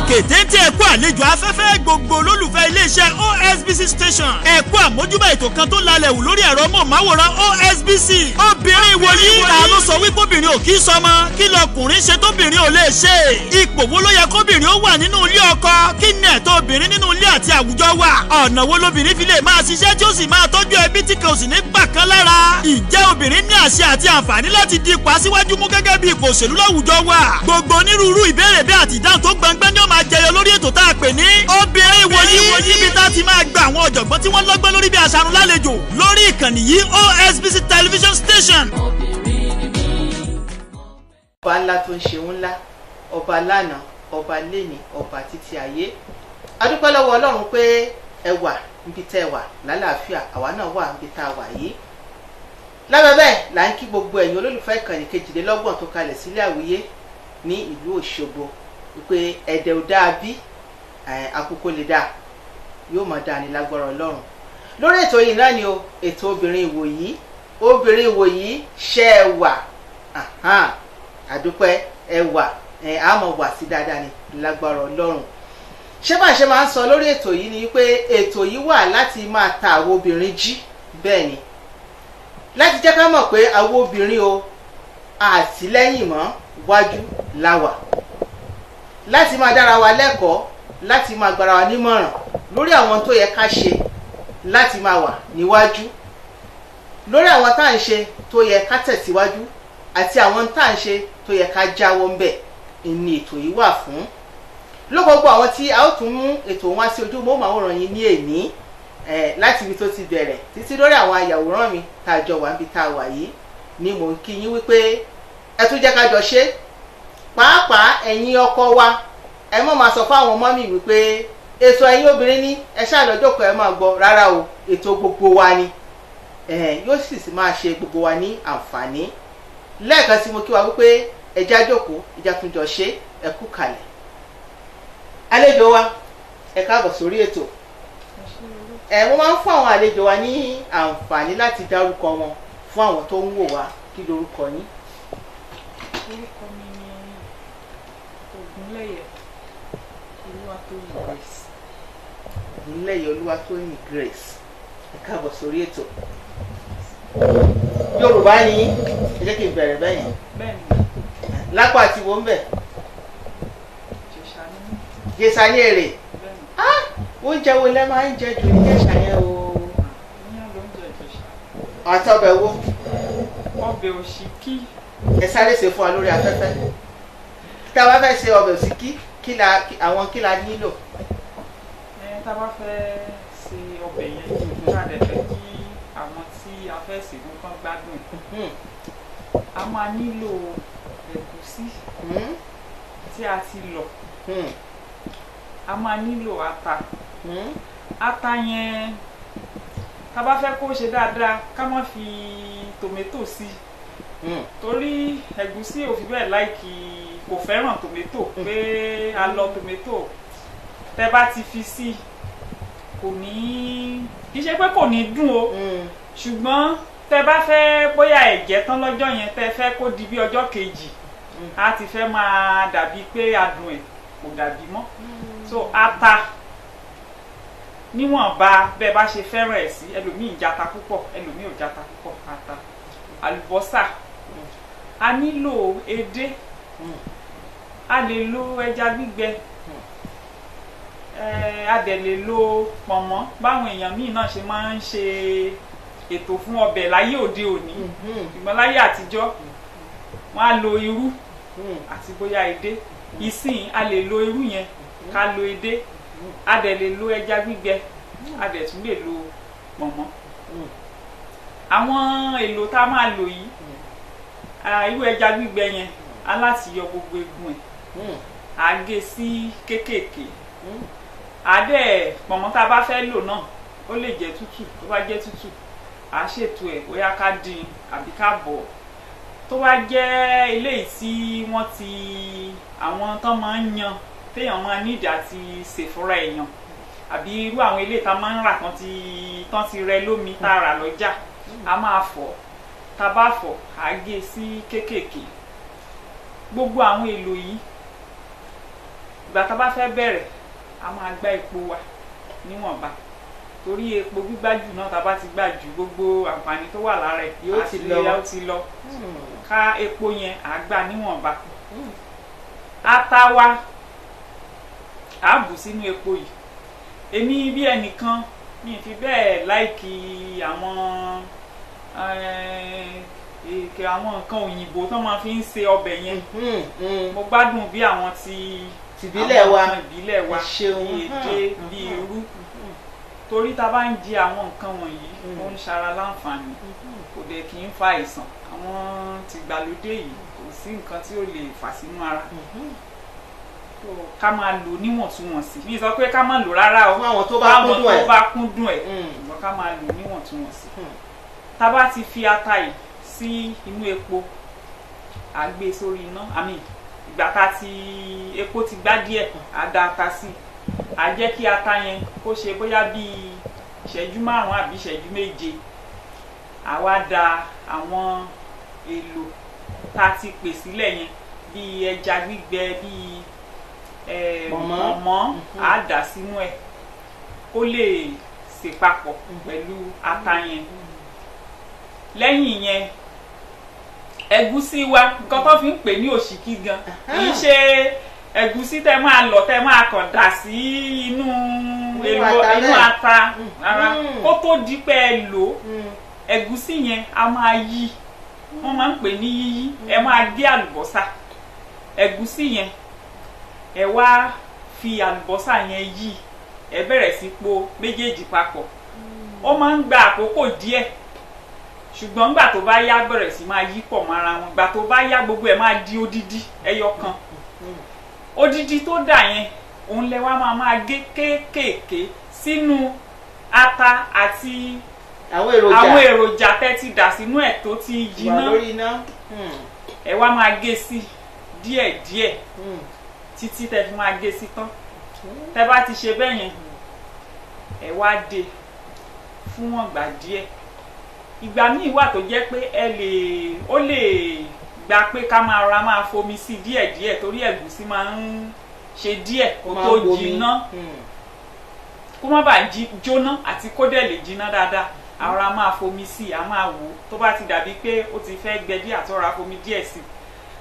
òkè téńté ẹ̀kú àlejò afẹ́fẹ́ gbogbo olólùfẹ́ iléeṣẹ́ OSBC station ẹ̀kú àmójúbà ètò kan tó lálẹ́ wù lórí ẹ̀rọ mọ̀máwòrán OSBC. obìnrin wòlíì ta ló sọ wípé obìnrin ò kí sọmọ kí lọkùnrin ṣe tóbìnrin ò lè ṣe. ipò wo ló yẹ kóbìnrin ó wà nínú ilé ọkọ kí ni ẹ̀tọ́ obìnrin nínú ilé àti àwùjọ wà. ọ̀nà wo lobìnrin fi lè máa ṣiṣẹ́ tí ó sì máa tọ́jú ẹbí tí kò sì ní gbà kan lára. ǹjẹ́ obìnrin ní àṣẹ àti àǹfààní láti di ipò aṣíwájú mú gẹ́gẹ́ bí ipò òṣèlú láwùjọ wà. gbogbo onírúurú ìbéèrè bí àti ìdáhùn tó gbọngbẹ́ ni ó máa jẹyọ lórí ètò tá a pè ní obìnrin wòlíì níbi tá a ti máa gba àwọn ọ̀jọ̀gbọ́n tí wọ́n lọ́gbọ́n lórí bí aṣarun lálejò lórí ìkànnì yìí OSBC television station. ọba ńlá tó ń ṣe ńlá ọba lánàá ọba lẹ́ni ọba títí ayé a dúpẹ́ lọ́wọ́ Ọlọ́run pé ẹ wà níbi tẹ́ ẹ wà lálàáfíà àwa náà wà níbi tá a wà yìí. lábẹ́ bẹ́ẹ̀ là ń kí gbogbo ẹ̀yin olólùfẹ́ ìkànnì kejìlélọ́gbọ̀n tó kalẹ̀ sílé Àwíyé ní ìlú Òṣogbo wípé ẹ̀dẹ̀ ò dáa bí àkókò lè dáa yóò mọ̀ dáa ní lágbára Ọlọ́run. lórí ètò yìí náà ni o ètò obìnrin ìwòyí ṣẹ́ ẹ wà àdúpẹ́ ẹ wà àmọ́ wà sí dáadáa ní lágbára Ọlọ́run. ṣé bá ṣe máa ń sọ lórí ètò yìí ni pé ètò yìí wà láti máa ta àwọn obìnrin jí bẹ́ẹ̀ ni láti jẹ́ ká mọ̀ pé àwọn obìnrin o àtìlẹ́yìn mọ́ wájú láwà láti máa dára wa lẹ́kọ̀ọ́ láti máa gbára wa nímọ̀ràn lórí àwọn tó yẹ ká ṣe láti máa wà níwájú lórí àwọn tá à ń ṣe tó yẹ ká tẹ̀síwájú àti àwọn tá à ń ṣe tó yẹ ká jáwọ́ ń bẹ̀ ni ètò yìí wà fún. lókòógbò àwọn tí a ó tún mú ètò wọn sí ojú móhùnmáwòrán yìí ní èní láti ibi tó ti bẹ̀rẹ̀ títí lórí àwọn ayàwòrán mi tá a jọ wà níbi tá a wà yìí ni mò ń kí yín wípé ẹ tún jẹ́ ká jọ ṣe pàápàá ẹ̀yin ọkọ wa ẹ mọ̀ máa sọ fún àwọn ọmọ mi wípé ètò ẹ̀yin obìnrin ní ẹ ṣáà lọ́jọ́ kan ẹ máa gbọ́ rárá o ètò gbogbo wa ni yóò sì máa ṣe gbogbo wa ní àǹfààní. lẹ́ẹ̀kan sí mo kí wa wípé ẹja jókòó ìjà tún jọ ṣe ẹ kú kalẹ̀. àlejò wa ẹ káàbọ̀ sórí ètò. mo máa ń fún àwọn àlejò wa ní àǹfààní láti dárúkọ wọn fún àwọn tó ń wò wá. kí lorúkọ yín? orúkọ mi ni Ògúnlẹ̀yẹ Olúwatóyìn Grace. Ògúnlẹ̀yẹ Olúwatóyìn Grace ẹ káàbọ̀ sórí ètò. Yorùbá ni ẹ jẹ́ kí n bẹ̀rẹ̀ bẹ́yìn. bẹ́ẹ̀ni. lápá àti wo ń bẹ̀? Ìjẹ̀ṣà ni. Ìjẹ̀ṣà ní èrè. bẹ́ẹ̀ni. oúnjẹ wo lẹ máa ń jẹ jù ní Ìjẹ̀ṣà yẹn o? ìyẹn ló ń jẹ Ìjẹ̀ṣà. àtọbẹ̀ wo? ọbẹ̀ òṣìkí. ẹ sáré ṣe fún wa lórí afẹ́fẹ́. tá a bá fẹ́ ṣe ọbẹ̀ òṣìkí àwọn kí la nílò? tá a bá fẹ́ ṣe ọbẹ̀ yẹn tá a dẹ̀ fẹ́ kí àwọn tí a fẹ́ sè ló kàn gbádùn a máa nílò ẹ̀gúsí tí a ti lọ̀ a máa nílò ata ata yẹn tá a bá fẹ́ kó ṣe dáadáa ká má fi tòmẹ́tò sí torí ẹ̀gúsí ò fi bẹ́ẹ̀ láìkì kò fẹ́ràn tòmẹ́tò pé a lọ tòmẹ́tò tẹ́ bá ti fi sí kò ní kì í ṣe pé kò ní dùn o ṣùgbọ́n tẹ́ bá fẹ́ bóyá ẹ̀jẹ̀ tán lọ́jọ́ yẹn tẹ́ fẹ́ kó di bí ọjọ́ kejì á ti fẹ́ máa dàbí pé adùn ẹ̀ kò dàbí mọ́ so ata níwọ̀nba bẹ́ẹ̀ bá ṣe fẹ́ràn ẹ̀ sí ẹlòmíì jata púpọ̀ ẹlòmíì ò jata púpọ̀ ata àlùbọ́sà a nílò edé a lè lo ẹja gbígbẹ a dẹ̀ lè lo pọ̀nmọ́ báwọn èèyàn míì náà ṣe máa ń ṣe ètò fún ọbẹ̀ láyé òde òní ṣùgbọ́n láyé àtijọ́ wọ́n á lo irú àti bóyá edé ìsìn a lè lo irú yẹn ká lo edé a dẹ̀ lè lo ẹja gbígbẹ a dẹ̀ tún lè lo pọ̀nmọ́ àwọn èlò tá a máa lò yìí irú ẹja gbígbẹ yẹn a láti yọ gbogbo egun ẹ̀ a gé sí kéékèèké àdẹ pọ̀nmọ́ tá a bá fẹ́ lò náà ó lè jẹ́ tútù tó bá jẹ́ tútù à á ṣètò ẹ̀ bóyá ká dín àbí ká bọ̀ tó bá jẹ́ eléyìí tí wọ́n ti àwọn tán máa ń yan téèyàn máa nídìí àti sè fúnra èèyàn àbí irú àwọn eléyìí tá a máa ń rà tán ti rẹ lómi tá a rà lọ́jà a máa fọ̀ tá a bá fọ̀ à á gé sí kéékèèké gbogbo àwọn èlò yìí ìgbà tá a bá fẹ́ bẹ̀rẹ̀ a máa gbá epo wa níwọ̀nba torí epo gbígbá jù náà tá a bá ti gbá jù gbogbo àǹfààní tó wà lára ẹ̀ Yóò ti lọ. ká epo yẹn à gbà níwọ̀nba ata wa à bù sínú epo yìí èmi bí ẹnìkan mi fi bẹ́ẹ̀ láìkì àwọn nǹkan òyìnbó tó máa fi ń ṣe ọbẹ̀ yẹn mo gbádùn bí àwọn tìbílẹ̀ wa ìbílẹ̀ wa bí èdè bí irú torí tá a bá ń jẹ àwọn nǹkan wọ̀nyí ó ń ṣara láǹfààní kò dẹ̀ kì í fa àìsàn àwọn tìgbàlódé yìí kò sí nǹkan tí ó lè fà sínú ara ká máa lò níwọ̀ntúnwọ̀nsì mi sọ pé ká máa lò rárá o fún àwọn tó bá kúndùn ẹ̀ ṣùgbọ́n ká máa lò níwọ̀ntúnwọ̀nsì tá a bá ti fi ata yìí sí inú epo à gbé sórí iná àmì ìgbà tá epo ti gbá díẹ̀ à dá ata sí à jẹ́ kí ata yẹn kó ṣe bóyá bíi ìṣẹ́jú 5 àbí ìṣẹ́jú 7 à wá da àwọn èlò tá a ti pè sílẹ̀ yẹn bíi ẹja gbígbẹ bíi mọ̀mọ́ á dà sínú ẹ̀ kó lè sè papọ̀ pẹ̀lú ata yẹn lẹ́yìn yẹn ẹ̀gúsí wa nǹkan tó fi ń pè ní òṣìkí gan kì í ṣe ẹ̀gúsí tẹ́ máa lọ tẹ́ máa kàn dà sí inú ata rárá kó tó di pé ẹ lò ẹ̀gúsí yẹn a máa yí wọ́n máa ń pè ní yíyí ẹ máa gé àlùbọ́sà ẹ̀gúsí yẹn ẹ wá fi àlùbọ́sà yẹn yí ẹ bẹ̀rẹ̀ sí po méjèèjì papọ̀ ó máa ń gba àkókò díẹ̀ ṣùgbọ́n nígbà tó bá yá bẹ̀rẹ̀ sí máa yí pọ̀ mọ́ra wọn gbà tó bá yá gbogbo ẹ̀ máa di odidi ẹyọ kan odidi tó dà yẹn òun lẹ wá máa gé kéékèèké sínú ata àti àwọn èròjà tẹ́ ti dà sínú ẹ̀ tó ti jiná ẹ wá máa gé sí díẹ̀díẹ̀ títí tẹ́ fi máa gé sí tán tẹ́ bá ti ṣe bẹ́ẹ̀ yẹn ẹ wá dè fún wọn gbà díẹ̀ ìgbà míì wà tó jẹ́ pé ó lè gba pé ká máa fomi sí díẹ̀díẹ̀ torí ẹ̀gúsí máa ń ṣe díẹ̀ kó tó jiná kó má bàa jóná àti kó dẹ̀ lè jiná dáadáa ara máa fomi sí a máa wò ó tó bá ti dàbí pé ó ti fẹ́ gbẹ díẹ̀ àtọ́ra fomi díẹ̀ sí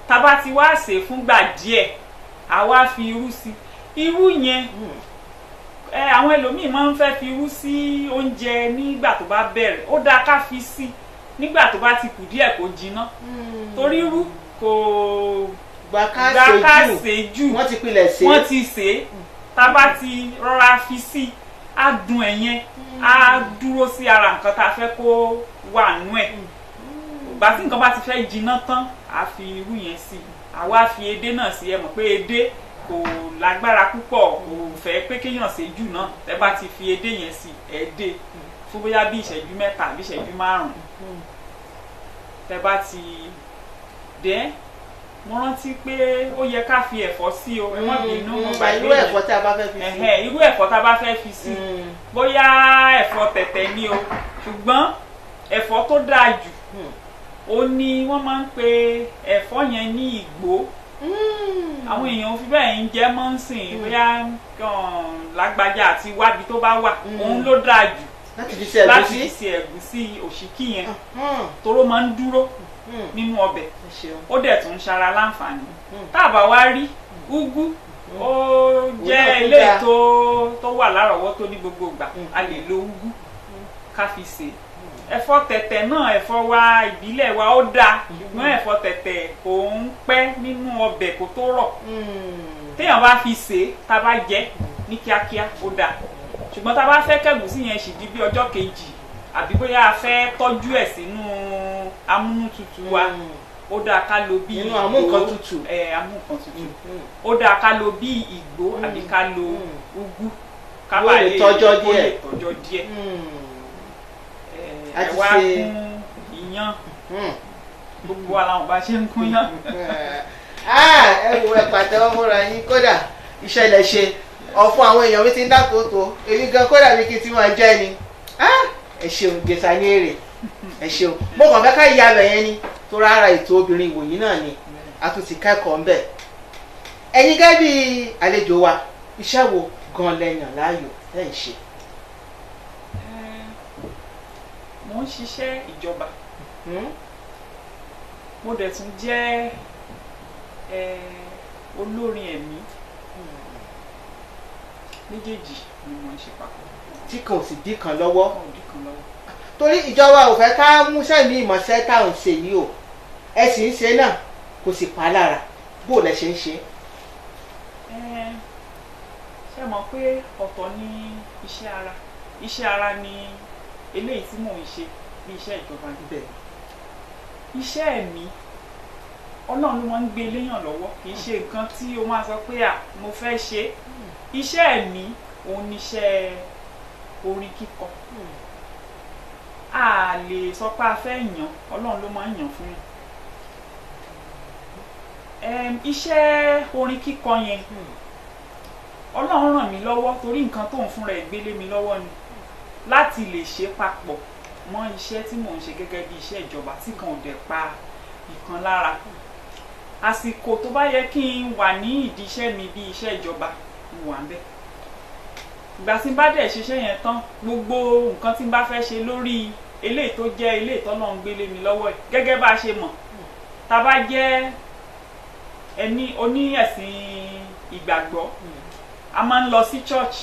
tá bá ti wá sè fúngbà díẹ̀ a wá fi irú sí irú yẹn àwọn ẹlòmíì máa ń fẹ́ fi irú sí oúnjẹ nígbà tó bá bẹ̀rẹ̀ ó dáa ká fi sí nígbà tó bá ti kù díẹ̀ kó jiná torí irú kò gbà ká sè jù wọ́n ti sè é tá bá ti rọra fi sí adùn ẹ̀yẹn á dúró sí ara nǹkan tá a fẹ́ kó wà nú ẹ̀ ìgbà tí nǹkan bá ti fẹ́ jiná tán á fi irú yẹn sí àwa fi edé náà sí ẹ mọ̀ pé edé kò lágbára púpọ̀ kò fẹ́ pé kéèyàn ṣe jù náà ẹ bá ti fi edé yẹn sí ẹ̀ẹ́dẹ́ fún bóyá bí ìṣẹ́jú 3 àbí ìṣẹ́jú 5 tẹ bá ti dẹ́ mo rántí pé ó yẹ ká fi ẹ̀fọ́ sí o ẹ má bínú mo gbàgbé irú ẹ̀fọ́ tá a bá fẹ́ fi sí irú ẹ̀fọ́ tá a bá fẹ́ fi sí bóyá ẹ̀fọ́ tẹ̀tẹ̀ ni o ṣùgbọ́n ẹ̀fọ́ tó dáa jù ó ní wọ́n máa ń pe ẹ̀fọ́ yẹn ní ìgbó àwọn èèyàn fi bẹ́ẹ̀ ń jẹ́ mọ́ ń sìn bóyá lágbájá àti wábi tó bá wà òun ló dáa jù láti fi ṣe ẹ̀gúsí òṣìkí yẹn toró máa ń dúró nínú ọbẹ̀ ó dẹ̀ tún ń ṣara láǹfààní tá a bá wá rí úgú ó jẹ́ ilé tó wà lárọ̀ọ́wọ́tó ní gbogbo ìgbà a lè lo úgú ká fi ṣe ẹ̀fọ́ tẹ̀tẹ̀ náà ẹ̀fọ́ wa ìbílẹ̀ wa ó dáa ṣùgbọ́n ẹ̀fọ́ tẹ̀tẹ̀ kò ń pẹ́ nínú ọbẹ̀ kó tó rọ̀ téèyàn bá fi ṣe tá a bá jẹ ní kíákíá ó dáa ṣùgbọ́n tá a bá fẹ́ kẹ́gùsí yẹn sì di bí ọjọ́ kejì àbí bóyá a fẹ́ tọ́jú ẹ̀ sínú amúnútutù wa ó dáa ká lo bí ìgbó amúnkan tutù ó dáa ká lo bí ìgbó àbí ká lo úgú ká bá lè tọ́jọ́ díẹ̀ ẹ wá kún iyán gbogbo aláwọ̀ bá ṣe ń kún yán. ẹ wo ẹ pàtẹ́wọ́ múra yín kódà ìṣẹ̀lẹ̀ ṣe ọ̀fun àwọn èèyàn mi ti ń dákòótó èmi gan kódà bí kí n ti máa jẹ́ ni ẹ ṣeun gbèsà ní èrè ẹ ṣeun mo kàn fẹ́ ká ìyá rẹ̀ yẹn ni tó rárá ètò obìnrin ìwòyí náà ni a tún ti kẹ́kọ̀ọ́ ń bẹ̀ ẹ̀yin gẹ́gẹ́ bí àlejò wa iṣẹ́ wo gan lẹ́yìn láàyò ẹ̀ ń ṣe. mo ń ṣiṣẹ́ ìjọba mo dẹ̀ tún jẹ́ olórin ẹ̀mí méjèèjì ni mo ń ṣe papọ̀. tí kan ò sì dí kan lọ́wọ́. torí ìjọba ò fẹ́ ká múṣẹ́ ní ìmọ̀ṣẹ́ tá à ń ṣe yìí o ẹ sì ń ṣe náà kò sì pa lára bó lẹ ṣe ń ṣe. ṣé mọ̀ pé ọ̀tọ̀ ni iṣẹ́ ara ni eléyìí tí mò ń ṣe bí iṣẹ́ ìjọba níbẹ̀. iṣẹ́ ẹ̀mí ọlọ́run ló máa ń gbé léyàn lọ́wọ́ kì í ṣe nǹkan tí o máa sọ pé mo fẹ́ ṣe. iṣẹ́ ẹ̀mí òun ni iṣẹ́ orin kíkọ. a lè sọ pé a fẹ́ yàn ọlọ́run ló máa ń yàn fún yàn. iṣẹ́ orin kíkọ yẹn ọlọ́run ràn mí lọ́wọ́ torí nǹkan tóun fúnra ẹ̀ gbélé mi lọ́wọ́ ni láti lè ṣe papọ̀ mọ́ iṣẹ́ tí mò ń ṣe gẹ́gẹ́ bí iṣẹ́ ìjọba tí kan ò dẹ̀ pa ìkan lára. àsìkò tó bá yẹ kí n wà ní ìdí iṣẹ́ mi bí iṣẹ́ ìjọba mo wà ń bẹ̀. ìgbà tí n bá dẹ̀ ṣiṣẹ́ yẹn tán gbogbo nǹkan tí n bá fẹ́ ṣe lórí eléyìí tó jẹ́ eléyìí tọ́lọ́run gbélé mi lọ́wọ́ ẹ̀ gẹ́gẹ́ bá a ṣe mọ̀ tá a bá jẹ́ ẹni oní ẹ̀sìn ìgbàgbọ́ a máa ń lọ sí church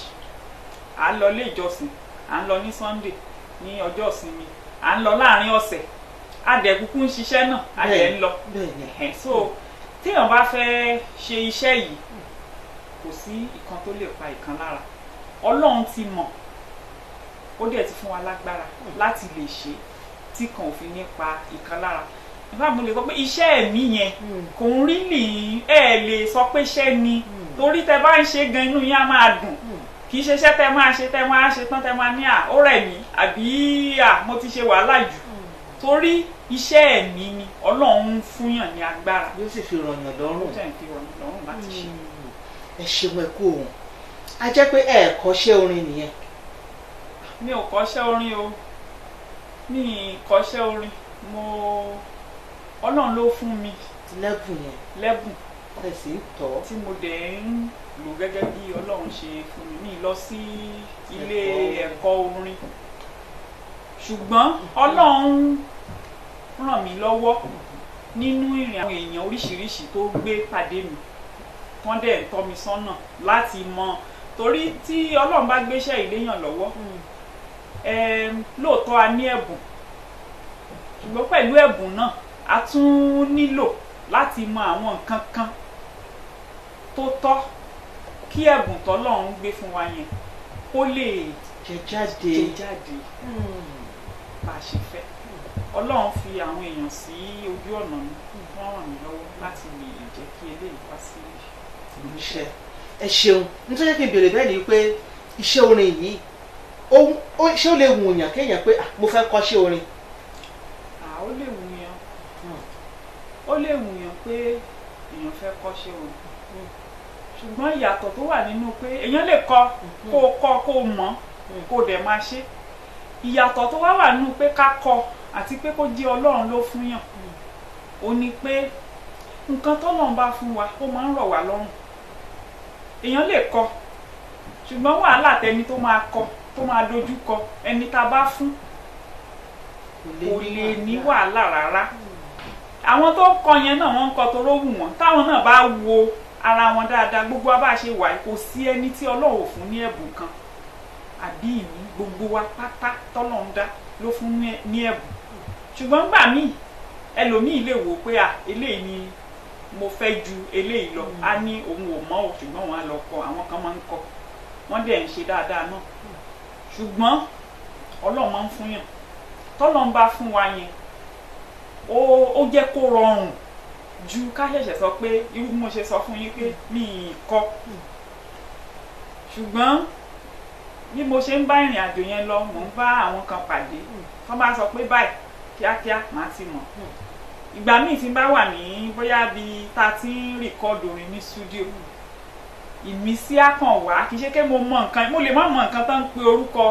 à ń lọ ilé ìjọsìn à ń lọ ní Sunday ní ọjọ́ ìsinmi à ń lọ láàrin ọ̀sẹ̀ adẹ̀kúkú ń ṣiṣẹ́ náà adẹ̀ ń lọ. so téèyàn bá fẹ́ ṣe iṣẹ́ yìí kò sí ìkan tó lè pa ìkan lára ọlọ́run ti mọ̀ ó dẹ̀ ti fún wa lágbára láti lè ṣe tí kan ò fi ní pa ìkan lára. ìfá mo lè sọ pé iṣẹ́ ẹ̀mí yẹn kò ń rí lè sọ pé iṣẹ́ ni torí tẹ bá ń ṣe gan inú yín á máa dùn kì í ṣe iṣẹ́ tẹ máa ṣe tán tẹ máa ní ó rẹ̀ mí àbí mo ti ṣe wàhálà jù torí iṣẹ́ ẹ̀mí ni ọlọ́run fúnyàn ní agbára yóò sì fi rọ̀yàn lọ́rùn. ó tẹ̀ ń fi rọ̀yàn lọ́rùn láti ṣe. ẹ ṣeun ẹ kú òun a jẹ́ pé ẹ kọ́ṣẹ́ orin nìyẹn. mi ò kọ́ṣẹ́ orin o mi ì kọ́ṣẹ́ orin ọlọ́run ló fún mi lẹ́bùn ẹ sì ń tọ́ tí mo dẹ̀ ń lò gẹ́gẹ́ bí ọlọ́run ṣe fún mi lọ sí ilé ẹ̀kọ́ orin ṣùgbọ́n ọlọ́run ràn mí lọ́wọ́ nínú ìrìn àwọn èèyàn oríṣiríṣi tó gbé pàdé mi wọ́n dẹ̀ tọ́ mi sọ́nà láti mọ torí tí ọlọ́run bá gbéṣẹ́ ìléyàn lọ́wọ́ lóòótọ́ a ní ẹ̀bùn ṣùgbọ́n pẹ̀lú ẹ̀bùn náà a tún nílò láti mọ àwọn nǹkan kan tó tọ́ kí ẹ̀bùn tọ́lọ́run gbé fún wa yẹn kó lè jẹ jáde bá a ṣe fẹ́. ọlọ́run fi àwọn èèyàn sí ojú ọ̀nà mi wọ́n ràn mí lọ́wọ́ láti lè jẹ́ kí eléyìí wá sí ìmúṣẹ. ẹ ṣeun nítorí kí n béèrè bẹ́ẹ̀ ni pé iṣẹ́ orin yìí ṣé ó lè wù yàn kéèyàn pé mo fẹ́ kọ́ṣẹ́ orin. ó lè wù yàn ó lè wù yàn pé èèyàn fẹ́ kọ́ṣẹ́ orin ṣùgbọ́n ìyàtọ̀ tó wà nínú pé èèyàn lè kọ́ kó mọ̀ kó dẹ̀ máa ṣe ìyàtọ̀ tó wà nínú pé ká kọ́ àti pé kó jẹ́ ọlọ́run ló fún yàn ó ní pé nǹkan tọ́lọ́run bá fún wa ó máa ń rọ̀ wá lọ́rùn èèyàn lè kọ́ ṣùgbọ́n wàhálà tẹni tó máa kọ́ tó máa dojú kọ ẹni tá a bá fún kò lè ní wàhálà rárá àwọn tó kọ yẹn náà wọ́n ń kọ toró wù wọ́n táwọn náà bá wo ara wọn dáadáa gbogbo wa bá ṣe wà kò sí ẹni tí ọlọ́run fún ní ẹ̀bùn kan àbí ìní gbogbo wa pátá tọ́lọ́run dá ló fún ní ẹ̀bùn ṣùgbọ́n gbà míì ẹlòmíì lè wò pé eléyìí ni mo fẹ́ ju eléyìí lọ á ní òun ò mọ̀ ọ́ ṣùgbọ́n wọn á lọ kọ àwọn kan máa ń kọ wọ́n dẹ̀ ń ṣe dáadáa náà ṣùgbọ́n ọlọ́run máa ń fún yàn tọ́lọ́run bá fún wa yẹn ó jẹ́ kó rọrùn ju ká ṣẹ̀ṣẹ̀ sọ pé irú bí mo ṣe sọ fún yín pé mi ì kọ́ ṣùgbọ́n bí mo ṣe ń bá ìrìn àjò yẹn lọ mò ń bá àwọn kan pàdé tó bá sọ pé báyìí kíákíá màá ti mọ̀ ìgbà míì tí n bá wà ní bóyá bíi tá a ti ń rìkọ́dù orin ní stúdíò ìmísí á kàn wá kì í ṣe pé mo mọ nǹkan mo lè má mọ nǹkan tó ń pe orúkọ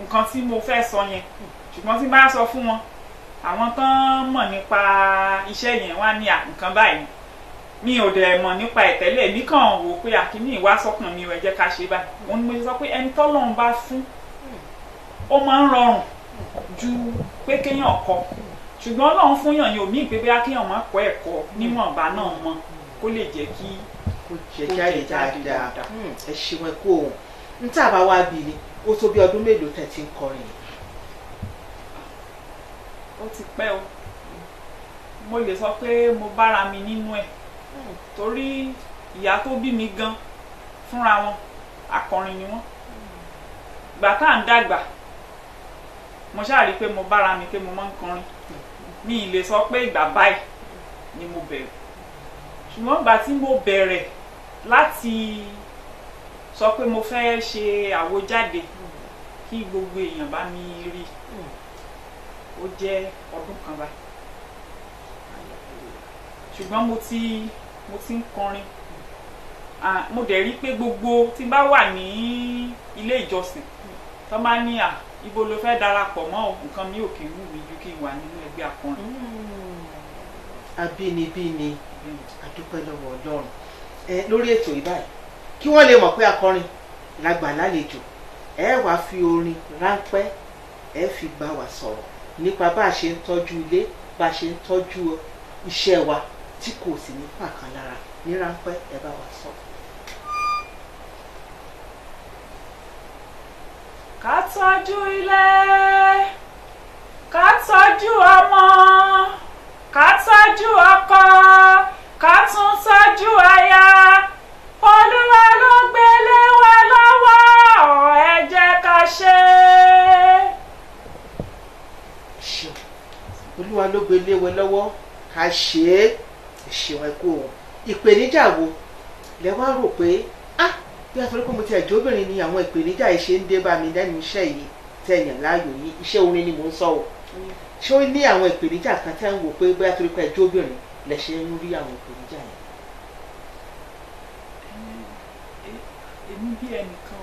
nǹkan tí mo fẹ́ sọ yẹn ṣùgbọ́n tí n bá sọ fún wọn àwọn tán mọ̀ nípa iṣẹ́ yẹn wá ní nǹkan báyìí mi ò dẹ̀ mọ̀ nípa ìtẹ́lẹ̀ mi kàn wò pé àkíní ìwá sọ́kàn mi ẹ jẹ́ ká ṣe báyìí òun ni mo sọ pé ẹni tọ́lọ́run bá fún ó máa ń rọrùn ju pé kéèyàn kọ́ ṣùgbọ́n Ọlọ́run fún yàn yóò mí pé bóyá kéèyàn má kọ́ ẹ̀kọ́ níwọ̀nba náà mọ́ kó lè jẹ́ kí kó jẹ jáde dáadáa ẹ ṣeun ẹ kó òun n tá a bá wá bí ni ó tó bí ọdún mélòó tẹ́ ti ń kọrin yìí. ó ti pẹ́ o mo lè sọ pé mo bára mi nínú ẹ̀ torí ìyá tó bí mi gan fúnra wọn akọrin ni wọ́n ìgbà tá à ń dàgbà mo ṣáà rí i pé mo bára mi pé mo máa ń kọrin mi ì lè sọ pé ìgbà báyìí ni mo bẹ̀rẹ̀ ṣùgbọ́n ìgbà tí mo bẹ̀rẹ̀ láti sọ pé mo fẹ́ ṣe àwòjáde kí gbogbo èèyàn bá mi rí ó jẹ́ ọdún kan báyìí ṣùgbọ́n mo ti ń kọrin mo dẹ̀ rí pé gbogbo tí bá wà ní ilé ìjọsìn tó máa ní ibo ló fẹ́ darapọ̀ mọ́ nǹkan mi ò kì í wù mí ju kí n wà nínú ẹgbẹ́ akọrin. abínibí ni adúpẹ́ lọ́wọ́ Ọlọ́run lórí ètò ìbáyìí kí wọ́n lè mọ̀ pé akọrin lágbà lálejò ẹ wá fi orin ráńpẹ́ ẹ fi bá wa sọ̀rọ̀ nípa bá a ṣe ń tọ́jú ilé bá a ṣe ń tọ́jú iṣẹ́ wa tí kò sì ní pàkan lára ní ráńpẹ́ ẹ bá wa sọ. ká tọ́jú ilé ká tọ́jú ọmọ ká tọ́jú ọkọ ká tún tọ́jú aya Olúwa ló gbélé wa lọ́wọ́ ẹ jẹ́ ká ṣe é. Olúwa ló gbélé wa lọ́wọ́ ká ṣe é ṣeun ẹ kó wọn ìpèníjà wo lẹ wá rò pé bí a sọ pé mo ti ẹ̀jọ́ obìnrin ni àwọn ìpèníjà yìí ṣe ń dé bá mi lẹ́nu iṣẹ́ yìí tẹ̀yàn láàyò yìí iṣẹ́ orin ni mò ń sọ o ṣé ó ní àwọn ìpèníjà kan tẹ́ ń wò pé bóyá torí pé ẹ̀jọ́ obìnrin lẹ ṣe ń rí àwọn ìpèníjà yẹn. èmi bí ẹnìkan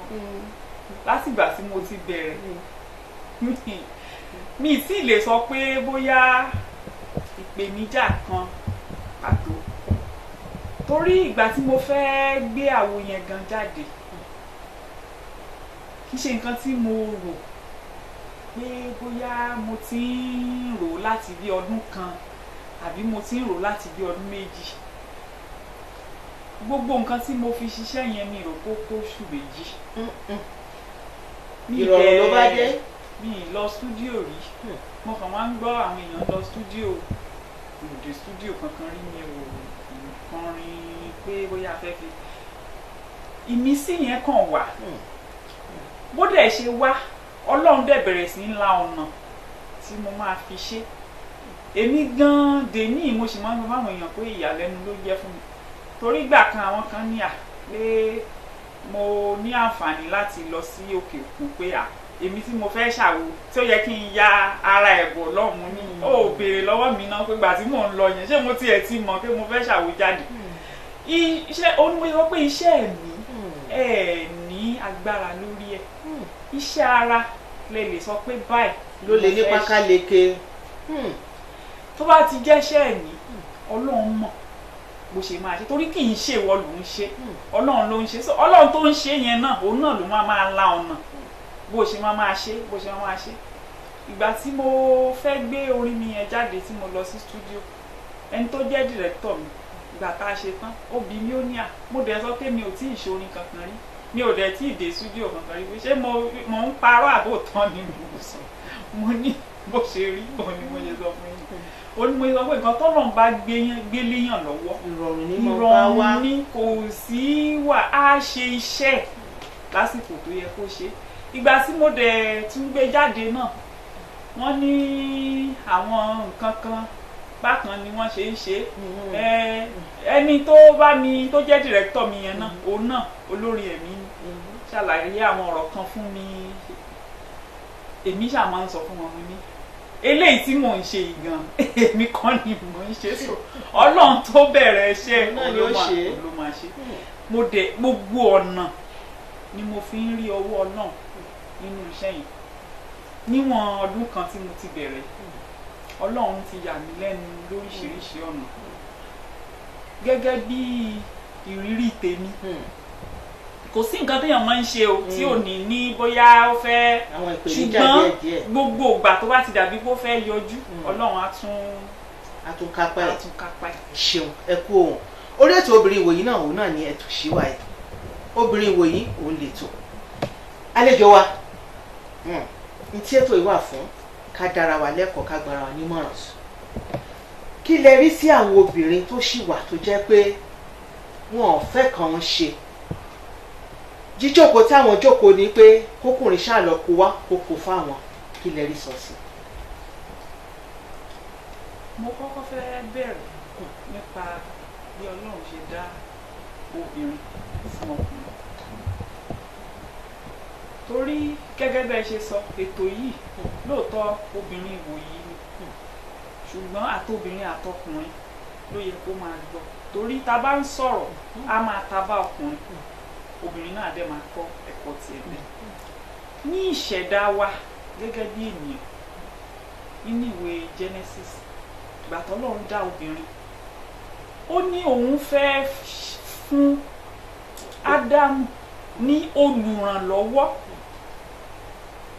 látìgbà tí mo ti bẹ̀rẹ̀ mi tí lè sọ pé bóyá ìpèníjà kan pàtó torí ìgbà tí mo fẹ́ gbé àwo yẹn gan jáde kì í ṣe nǹkan tí mo rò pé bóyá mo ti ń rò láti bí ọdún kan àbí mo ti ń rò láti bí ọdún méjì gbogbo nǹkan tí mo fi ṣiṣẹ́ yẹn mi rò kó tó oṣù méjì ìrọ̀rùn ló bá dé. mi lọ stúdíò rí mo kàn máa ń gbọ́ àwọn èèyàn lọ stúdíò òde stúdíò kankan rí mi ò kọrin pé bóyá afẹ́fẹ́ ìmísí yẹn kàn wá bó dẹ̀ ṣe wá Ọlọ́run dẹ̀ bẹ̀rẹ̀ sí ń la ọ̀nà tí mo máa fi ṣe èmi gan dèní mo sì máa ń sọ fáwọn èèyàn pé ìyàlẹ́nu ló jẹ́ fún mi torí gbà kan àwọn kan ní pé mo ní àǹfààní láti lọ sí òkè òkun pé èmi tí mo fẹ́ ṣàwo tí ó yẹ kí n ya ara ẹ̀bọ̀ lọ́hùn ní ó béèrè lọ́wọ́ mi náà pé gbà tí mò ń lọ yẹn ṣé mo tiẹ̀ ti mọ̀ pé mo fẹ́ ṣàwo jáde iṣẹ́ onímọ̀ pé iṣẹ́ mi ẹ̀ ní agbára lórí ẹ̀ iṣẹ́ ara lè sọ pé báyìí ló lè ní pákáleke tó bá ti jẹ́ṣẹ́ mi Ọlọ́run mọ̀ bó ṣe máa ṣe torí kì í ṣe ìwọ ló ń ṣe Ọlọ́run ló ń ṣe Ọlọ́run tó ń ṣe yẹn náà òun náà ló máa la ọ̀nà bó ṣe máa ṣe ìgbà tí mo fẹ́ gbé orin mi yẹn jáde tí mo lọ sí studio ẹni tó jẹ́ director mi ìgbà tá a ṣe tán ó bi mí ó ní mo dẹ̀ sọ pé mi ò tí ì ṣe orin kankan rí mi ò dẹ̀ tí ì dé studio kankan rí ṣé mo ń parọ́ àbò tán ni mo sọ mo ní bó ṣe rí bó ni mo ṣe sọ fún yín ó ní mo sọ pé nǹkan tọ́lọ́run bá gbé léyàn lọ́wọ́ ìrọ̀rùn ni kò sí wà á ṣe iṣẹ́ lásìkò tó yẹ kó ṣe ìgbà tí mo dẹ̀ tún gbé jáde náà wọ́n ní àwọn nǹkan kan bákan ni wọ́n ṣe ń ṣe ẹni tó bá mi tó jẹ́ dìrẹ́kítọ̀ mi yẹn náà òun náà olórin ẹ̀mí ni ṣàlàyé àwọn ọ̀rọ̀ kan fún mi èmi ṣáà máa ń sọ fún wọn ní eléyìí tí mò ń ṣe ìgàn èmi kan ni mò ń ṣe so Ọlọ́run tó bẹ̀rẹ̀ iṣẹ́ ló máa ṣe mo dẹ̀ gbogbo ọ̀nà ni mo fi ń rí ọwọ́ Ọlọ́run nínú iṣẹ́ yìí níwọ̀n ọdún kan tí mo ti bẹ̀rẹ̀ Ọlọ́run ti yà mí lẹ́nu lóríṣiríṣi ọ̀nà gẹ́gẹ́ bí ìrírí tèmi kò sí nǹkan téèyàn máa ń ṣe o tí ò ní ní bóyá ó fẹ́ ṣùgbọ́n gbogbo ìgbà tó bá ti dàbí pé ó fẹ́ yọjú Ọlọ́run á tún kápá ẹ̀. ṣeun ẹ kú ohun orí ètò obìnrin ìwòyí náà òun náà ni ẹ̀tù ṣíwá ẹ̀ obìnrin ìwòyí òun lè tò àlejò wa ní tí ètò ìwà fún ká dára wa lẹ́kọ̀ọ́ ká gbára wa nímọ̀ràn kí lẹ rí sí àwọn obìnrin tó ṣì wà tó jẹ́ pé wọn ò fẹ́ kàn ń ṣe jíjókòó táwọn jókòó ni pé kókùnrin ṣáà lọ kó wá kókó fáwọn kí lẹ rí sọ sí. mo kọ́kọ́ fẹ́ bẹ̀rẹ̀ nípa bí Ọlọ́run ṣe dá obìnrin fún ọkùnrin torí gẹ́gẹ́ bẹ́ẹ̀ ṣe sọ ètò yìí lóòótọ́ obìnrin ìwòyí ni ṣùgbọ́n àtobìnrin àtọkùnrin ló yẹ kó máa gbọ́ torí tá bá ń sọ̀rọ̀ a máa ta bá ọkùnrin obìnrin náà dẹ̀ máa kọ́ ẹ̀kọ́ tiẹ̀ bẹ́ẹ̀ ní ìṣẹ̀dá wa gẹ́gẹ́ bí ènìyàn nínú ìwé Genesis ìgbà t'Ọlọ́run dá obìnrin ó ní òun fẹ́ fún Ádámù ní olùrànlọ́wọ́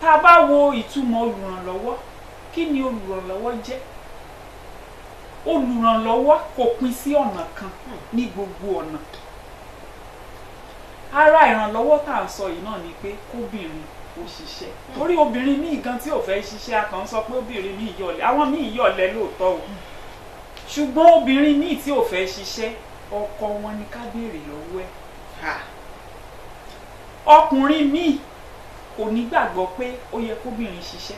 tá a bá wo ìtumọ̀ olùrànlọ́wọ́ kí ni olùrànlọ́wọ́ jẹ́ olùrànlọ́wọ́ kò pín sí ọ̀nà kan ní gbogbo ọ̀nà ara ìrànlọ́wọ́ tá à ń sọ yìí náà ni pé kóbìnrin ó ṣiṣẹ́ torí obìnrin míì gan tí ò fẹ́ ṣiṣẹ́ a kàn ń sọ pé obìnrin míì yọ̀lẹ àwọn míì yọ̀lẹ lóòótọ́ o ṣùgbọ́n obìnrin míì tí ò fẹ́ ṣiṣẹ́ ọkọ wọn ni ká béèrè lọ́wọ́ ẹ̀ ọkùnrin míì kò ní gbàgbọ́ pé ó yẹ kóbìnrin ṣiṣẹ́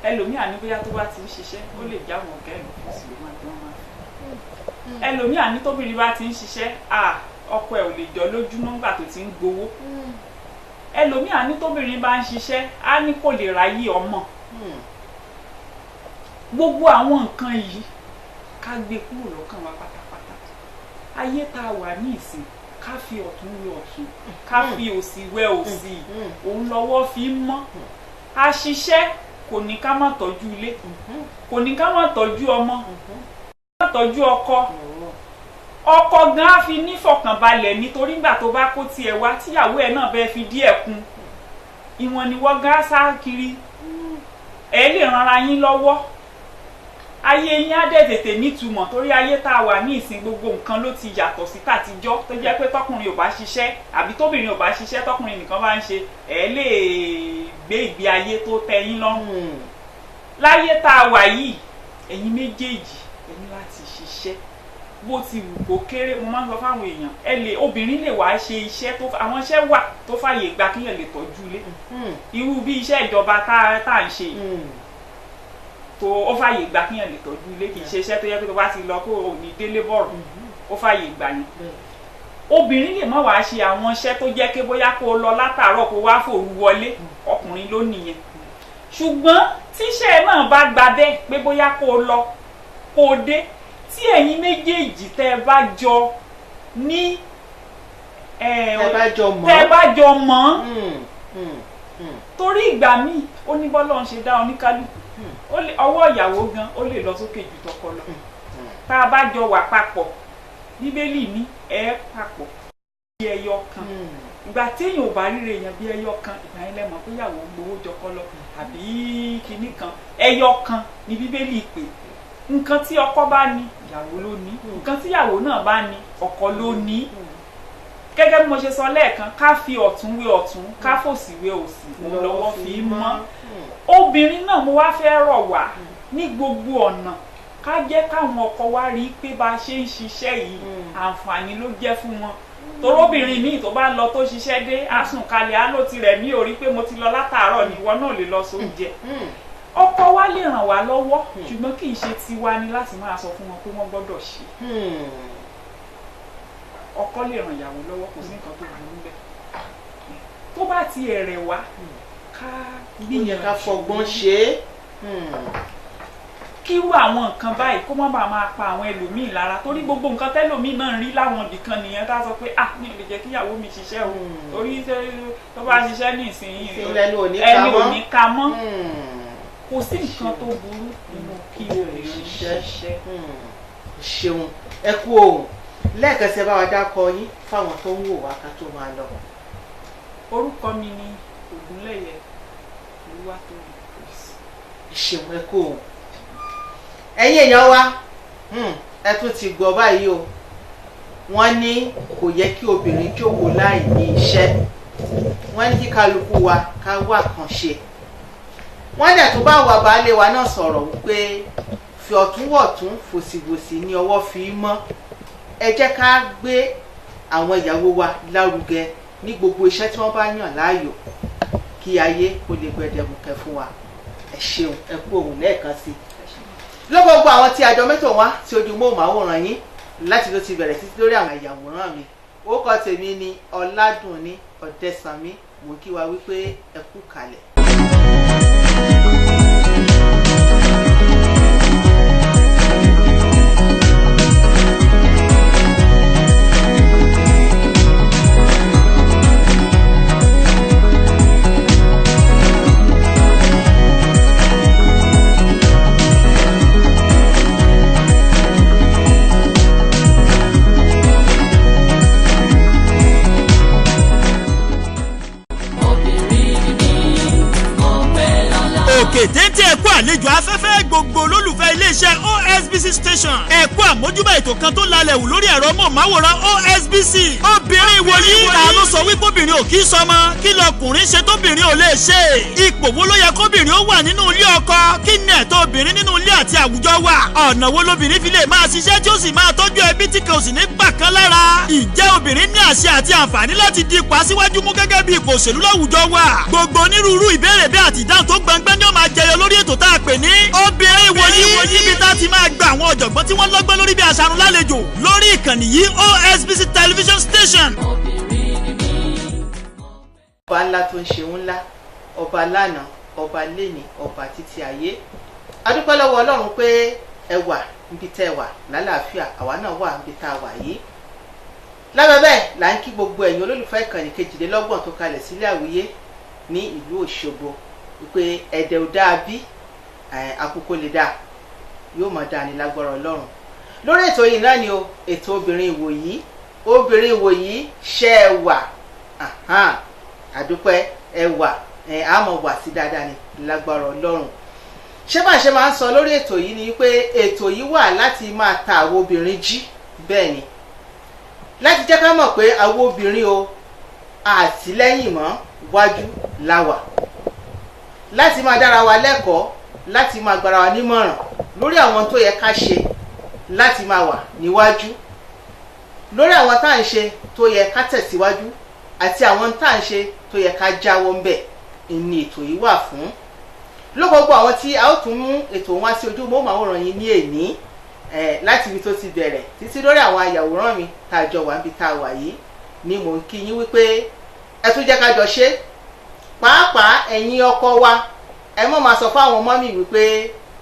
ẹlòmíà ní bóyá tó bá ti ń ṣiṣẹ́ ó lè jáwọn ọ̀gá ẹ̀ lọ́fíìsì ló máa gbọ́n máa fi ẹlòmíà ní tóbìnrin bá ti ń ṣiṣẹ́ ọkọ ẹ̀ ò lè jọ lójúmọ́ nígbà tó ti ń gbowó ẹlòmíà ní tóbìnrin bá ń ṣiṣẹ́ á ní kò lè ráyè ọmọ gbogbo àwọn nǹkan yìí ká gbé kúrò lọ́kàn wa pátápátá ayé tá a wà ní ìsìn ká fi ọ̀tún wé ọ̀tún ká fi òsì wé òsì òun lọ́wọ́ fi ń mọ́ àṣìṣe kò ní ká má tọ́jú ilé kò ní ká má tọ́jú ọmọ ká má tọ́jú ọkọ gan á fi nífọ̀kànbalẹ̀ nítorí nígbà tó bá kó tiẹ̀ wá tíyàwó ẹ̀ náà bẹ́ẹ̀ fi díẹ̀ kún ìwọ̀n ni wọ́n gan á sá kiri ẹ̀ lè ranra yín lọ́wọ́ ayé yín á dẹ̀ tètè nítumọ̀ torí ayé tá a wà ní ìsìn gbogbo nǹkan ló ti yàtọ̀ sí tàtijọ́ tó jẹ́ pé tọkùnrin ò bá ṣiṣẹ́ àbí tóbìnrin ò bá ṣiṣẹ́ tọkùnrin nìkan bá ń ṣe ẹ̀ lè gbé ìgbé ayé tó tẹ́ yín lọ́rùn láyé tá a wà yìí ẹ̀yin méjèèjì ẹ ní láti ṣiṣẹ́ bó ti wù kó kéré mo máa ń sọ fáwọn èèyàn obìnrin lè wá ṣe iṣẹ́ tó àwọn iṣẹ́ wà tó fàyè gba kíyàn lè tọ́jú ilé irú bí iṣẹ́ ìjọba tá à ń ṣe yìí tó ó fàyè gbà kíyàn lè tọ́jú ilé kì í ṣe iṣẹ́ tó yẹ kó tó bá ti lọ kó o ní délé bọ̀rọ̀ ó fàyè gbà yẹn obìnrin lè má wàá ṣe àwọn iṣẹ́ tó jẹ́ pé bóyá kó o lọ látàárọ̀ kó wá fòru wọlé ọkùnrin ló nìyẹn ṣùgbọ́n tíṣẹ́ náà bá gba bẹ́ẹ̀ pé bóyá kó o lọ kó o dé tí ẹ̀yin méjèèjì tẹ́ ẹ bá jọ ní tẹ́ ẹ bá jọ mọ̀ torí ìgbà míì ó ní bọ́lọ́run ṣe dá oníkálukú ọwọ́ ìyàwó gan ó lè lọ sókè ju tọkọ lọ tá a bá jọ wà papọ̀ bíbélì ní ẹ papọ̀ bí ẹyọ kan ìgbà téèyàn ò bá ríre èèyàn bí ẹyọ kan ìgbà yẹn lẹ́mọ̀ pé ìyàwó gbowó jọkọ lọ àbí kinní kan ẹyọ kan ní bíbélì pé nǹkan tí ọkọ bá ní ìyàwó ló ní nǹkan tí ìyàwó náà bá ní ọkọ ló ní gẹ́gẹ́ bí mo ṣe sọ lẹ́ẹ̀kan ká fi ọ̀tún wé ọ̀tún ká fòsì wé òsì òun lọ́wọ́ fi mọ́ obìnrin náà mo wá fẹ́ rọ̀ wá ní gbogbo ọ̀nà ká jẹ́ káwọn ọkọ wa rí i pé bá a ṣe ń ṣiṣẹ́ yìí àǹfààní ló jẹ́ fún wọn torobìnrin míì tó bá lọ tó ṣiṣẹ́ dé àsùnkalẹ̀ á ló ti rẹ̀ mí ò rí pé mo ti lọ látàárọ̀ níwọ náà lè lọ sóúnjẹ ọkọ wa lè ràn wá lọ́wọ́ ṣùgbọ́n kì í ṣe tiwa ni láti máa sọ fún wọn pé wọ́n gbọ́dọ̀ ṣe ọkọ lè ràn ìyàwó lọ́wọ́ kò sí nǹkan tó burú bẹ́ẹ̀ tó bá ti ẹ̀rẹ̀ wá ká gbìyànjú ká fọgbọ́n ṣe é kírú àwọn nǹkan báyìí kó má bàa máa pa àwọn ẹlòmíì lára torí gbogbo nǹkan tẹ́lòmíì náà rí láwọn ibìkan nìyẹn tá a sọ pé mi ò lè jẹ́ kí ìyàwó mi ṣiṣẹ́ o torí tó bá ṣiṣẹ́ ní ìsinyìí ẹni ò ní ka mọ́ kò sí nǹkan tó burú nínú kí obìnrin ṣiṣẹ́ ṣeun ẹ kú ohùn lẹ́ẹ̀kan sí ẹ bá wa dákọ yín fáwọn tó ń wò wá ká tó máa lọ. orúkọ mi ni Ògúnlẹ̀yẹ Olúwatóyìn Grace. ṣeun ẹ kú ohùn ẹ̀yin èèyàn wa ẹ tún ti gbọ́ báyìí o wọ́n ní kò yẹ kí obìnrin jókòó láì ní iṣẹ́ wọ́n ní kí kálukú wa ká wà kan ṣe wọ́n dẹ̀ tún bá wa baálé wa náà sọ̀rọ̀ wípé fi ọ̀túnwọ̀tún fòsìwòsì ní ọwọ́ fi mọ́ ẹ jẹ́ ká gbé àwọn ìyàwó wa lárugẹ ní gbogbo iṣẹ́ tí wọ́n bá yàn láàyò kí ayé kó lè gbẹdẹmukẹ fún wa ẹ ṣeun ẹ kú ohùn lẹ́ẹ̀kan sí i lọ́gbọ̀gbọ̀ àwọn tí àjọ mẹ́tò wá tí ojú móhùnmáwòrán yín láti ló ti bẹ̀rẹ̀ títí lórí àwọn àyàwòrán mi orúkọ tèmi ni Ọládùnní Ọ̀dẹ́sànmí mò ń kí wa wípé ẹ kú kalẹ̀. Téńté ẹ̀kú àlejò afẹ́fẹ́ gbogbo olólùfẹ́ iléeṣẹ́ OSBC station ẹ̀kú àmójúbà ètò kan tó lalẹ̀ wù lórí ẹ̀rọ mọ̀máwòrán OSBC obìnrin wòlíì àánú sọ wípé obìnrin ò kí sọmọ kí lọkùnrin ṣe tóbìnrin ò lè ṣe ipò wo ló yẹ kóbìnrin ó wà nínú ilé ọkọ kí ni ẹ̀tọ́ obìnrin nínú ilé àti àwùjọ wà ọ̀nà wo lobìnrin fi lè máa ṣiṣẹ́ tí ó sì máa tọ́jú ẹbí tí kò sì ní gbà kan lára ìjẹ́ obìnrin ní àṣẹ àti àǹfààní láti di ipò aṣíwájú mú gẹ́gẹ́ bí ipò òṣèlú láwùjọ wà gbogbo onírúurú ìbéèrè bí àti ìdáhùn tó gbọngbẹ́ ni ó máa jẹyọ lórí ètò tá a pè ní obìnrin wòlíì níbi tá a ti máa gba àwọn ọ̀jọ̀gbọ́n tí wọ́n lọ́gbọ́n lórí bí aṣarun lálejò lórí ìkànnì yìí OSBC television station. ọba ńlá tó ń ṣe ńlá ọba lánàá ọba lẹ́ni ọba títí ayé a dúpẹ́ lọ́wọ́ Ọlọ́run pé ẹ wà níbi tẹ́ ẹ wà lálàáfíà àwa náà wà níbi tá a wà yìí lábẹ́ bẹ́ẹ̀ là ń kí gbogbo ẹ̀yin olólùfẹ́ ìkànnì kejìlélọ́gbọ̀n tó kalẹ̀ sílé Àwíyé ní ìlú Òṣogbo wípé ẹ̀dẹ̀ ò dáa bí àkókò lè dáa yóò mọ̀ dáa ní lágbára Ọlọ́run lórí ètò yìí náà ni o ètò obìnrin ìwòyí ṣe ẹ wà àdúpẹ́ ẹ wà àmọ̀ wà sí dáadáa ní lágbára Ọlọ́run ṣé bá ṣe máa ń sọ lórí ètò yìí ni pé ètò yìí wà láti máa ta àwọn obìnrin jí bẹ́ẹ̀ ni láti jẹ́ ká mọ̀ pé àwọn obìnrin o àtìlẹ́yìn mọ́ wájú láwà láti máa dára wa lẹ́kọ̀ọ́ láti máa gbára wa nímọ̀ràn lórí àwọn tó yẹ ká ṣe láti máa wà níwájú lórí àwọn tá à ń ṣe tó yẹ ká tẹ̀síwájú àti àwọn tá à ń ṣe tó yẹ ká jáwọ́ ń bẹ̀ ni ètò yìí wà fún lókòógbò àwọn tí a ó tún mú ètò wá sí ojú móhùnmáwòrán yìí ní èní láti ibi tó ti bẹ̀rẹ̀ títí lórí àwọn àyàwòrán mi tá a jọ wà níbi tá a wà yìí ni mò ń kí yín wípé ẹ tún jẹ́ ká jọ ṣe pàápàá ẹ̀yin ọkọ wa ẹ mọ̀ máa sọ fáwọn ọmọ mi wípé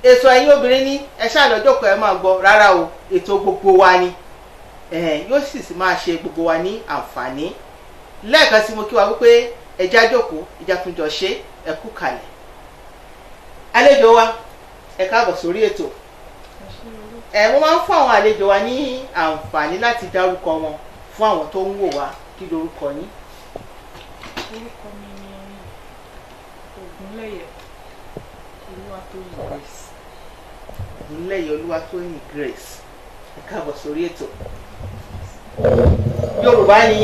ètò ẹ̀yin obìnrin ní ẹ ṣáà lọ́jọ́ kan ẹ máa gbọ́ rárá o ètò gbogbo wa ni yóò sì máa ṣe gbogbo wa ní àǹfààní lẹ́ẹ̀kan sí mo kí wa wípé ẹja jókòó ìjà tún jọ ṣe ẹ kú kalẹ̀ àlejò wa ẹ káàbọ̀ sórí ètò mo máa ń fún àwọn àlejò wa ní àǹfààní láti dárúkọ wọn fún àwọn tó ń wò wá kí lorúkọ yín. orúkọ mi ni Ògúnlẹ̀yẹ Olúwatóyìn Grace. Ògúnlẹ̀yẹ Olúwatóyìn Grace ẹ káàbọ̀ sórí ètò Yorùbá ni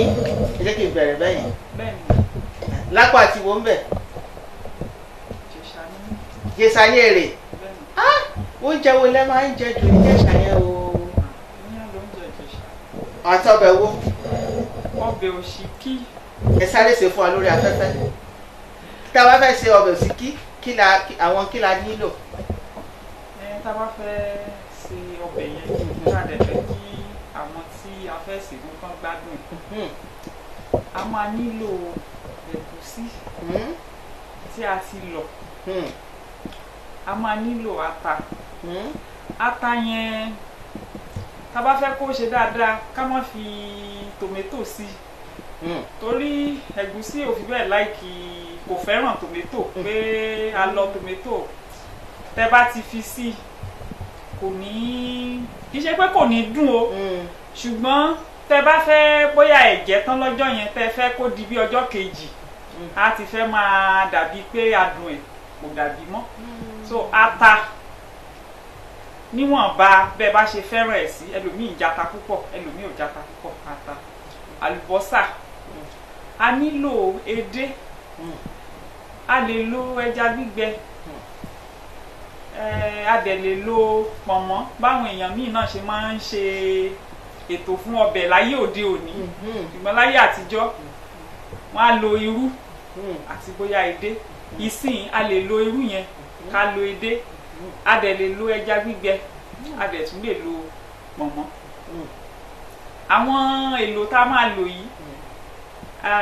ẹ jẹ́ kí n bẹ̀rẹ̀ bẹ́yìn bẹ́ẹ̀ni lápá àti wo ń bẹ̀ Ìjẹ̀ṣà ní èrè oúnjẹ wo lẹ máa ń jẹ jù ní Ìjẹ̀ṣà yẹn o ìyẹn ló ń jẹ Ìjẹ̀ṣà. àtọbẹ̀ wo ọbẹ̀ òṣìkí. ẹ sáré ṣe fún wa lórí afẹ́fẹ́ tá a bá fẹ́ ṣe ọbẹ̀ òṣìkí àwọn kí la nílò. tá a bá fẹ́ ṣe ọbẹ̀ yẹn kí a dẹ̀ fẹ́ kí àwọn tí a fẹ́ sè fún kán gbádùn a máa nílò ẹ̀gúsí tí a ti lọ̀ a máa nílò ata ata yẹn tá a bá fẹ́ kó ṣe dáadáa ká má fi tòmẹ́tò sí torí ẹ̀gúsí ò fi bẹ́ẹ̀ láìkì kò fẹ́ràn tòmẹ́tò pé a lọ tòmẹ́tò tẹ́ bá ti fi sí kò ní kì í ṣe pé kò ní dùn o ṣùgbọ́n tẹ bá fẹ́ bóyá ẹ̀jẹ̀ tán lọ́jọ́ yẹn tẹ fẹ́ kó di bí ọjọ́ kejì á ti fẹ́ máa dàbí pé adùn ẹ̀ kò dàbí mọ́ so ata níwọ̀nba bẹ́ẹ̀ bá ṣe fẹ́ràn ẹ̀ sí ẹlòmíì jata púpọ̀ ẹlòmíì ò jata púpọ̀ ata àlùbọ́sà a nílò edé a lè lo ẹja gbígbẹ a dẹ̀ lè lo pọ̀nmọ́ báwọn èèyàn míì náà ṣe máa ń ṣe ètò fún ọbẹ̀ láyé òde òní ṣùgbọ́n láyé àtijọ́ wọ́n á lo irú àti bóyá edé ìsìn a lè lo irú yẹn ká lo edé a dẹ̀ lè lo ẹja gbígbẹ a dẹ̀ tún lè lo pọ̀nmọ́ àwọn èlò tá a máa lò yìí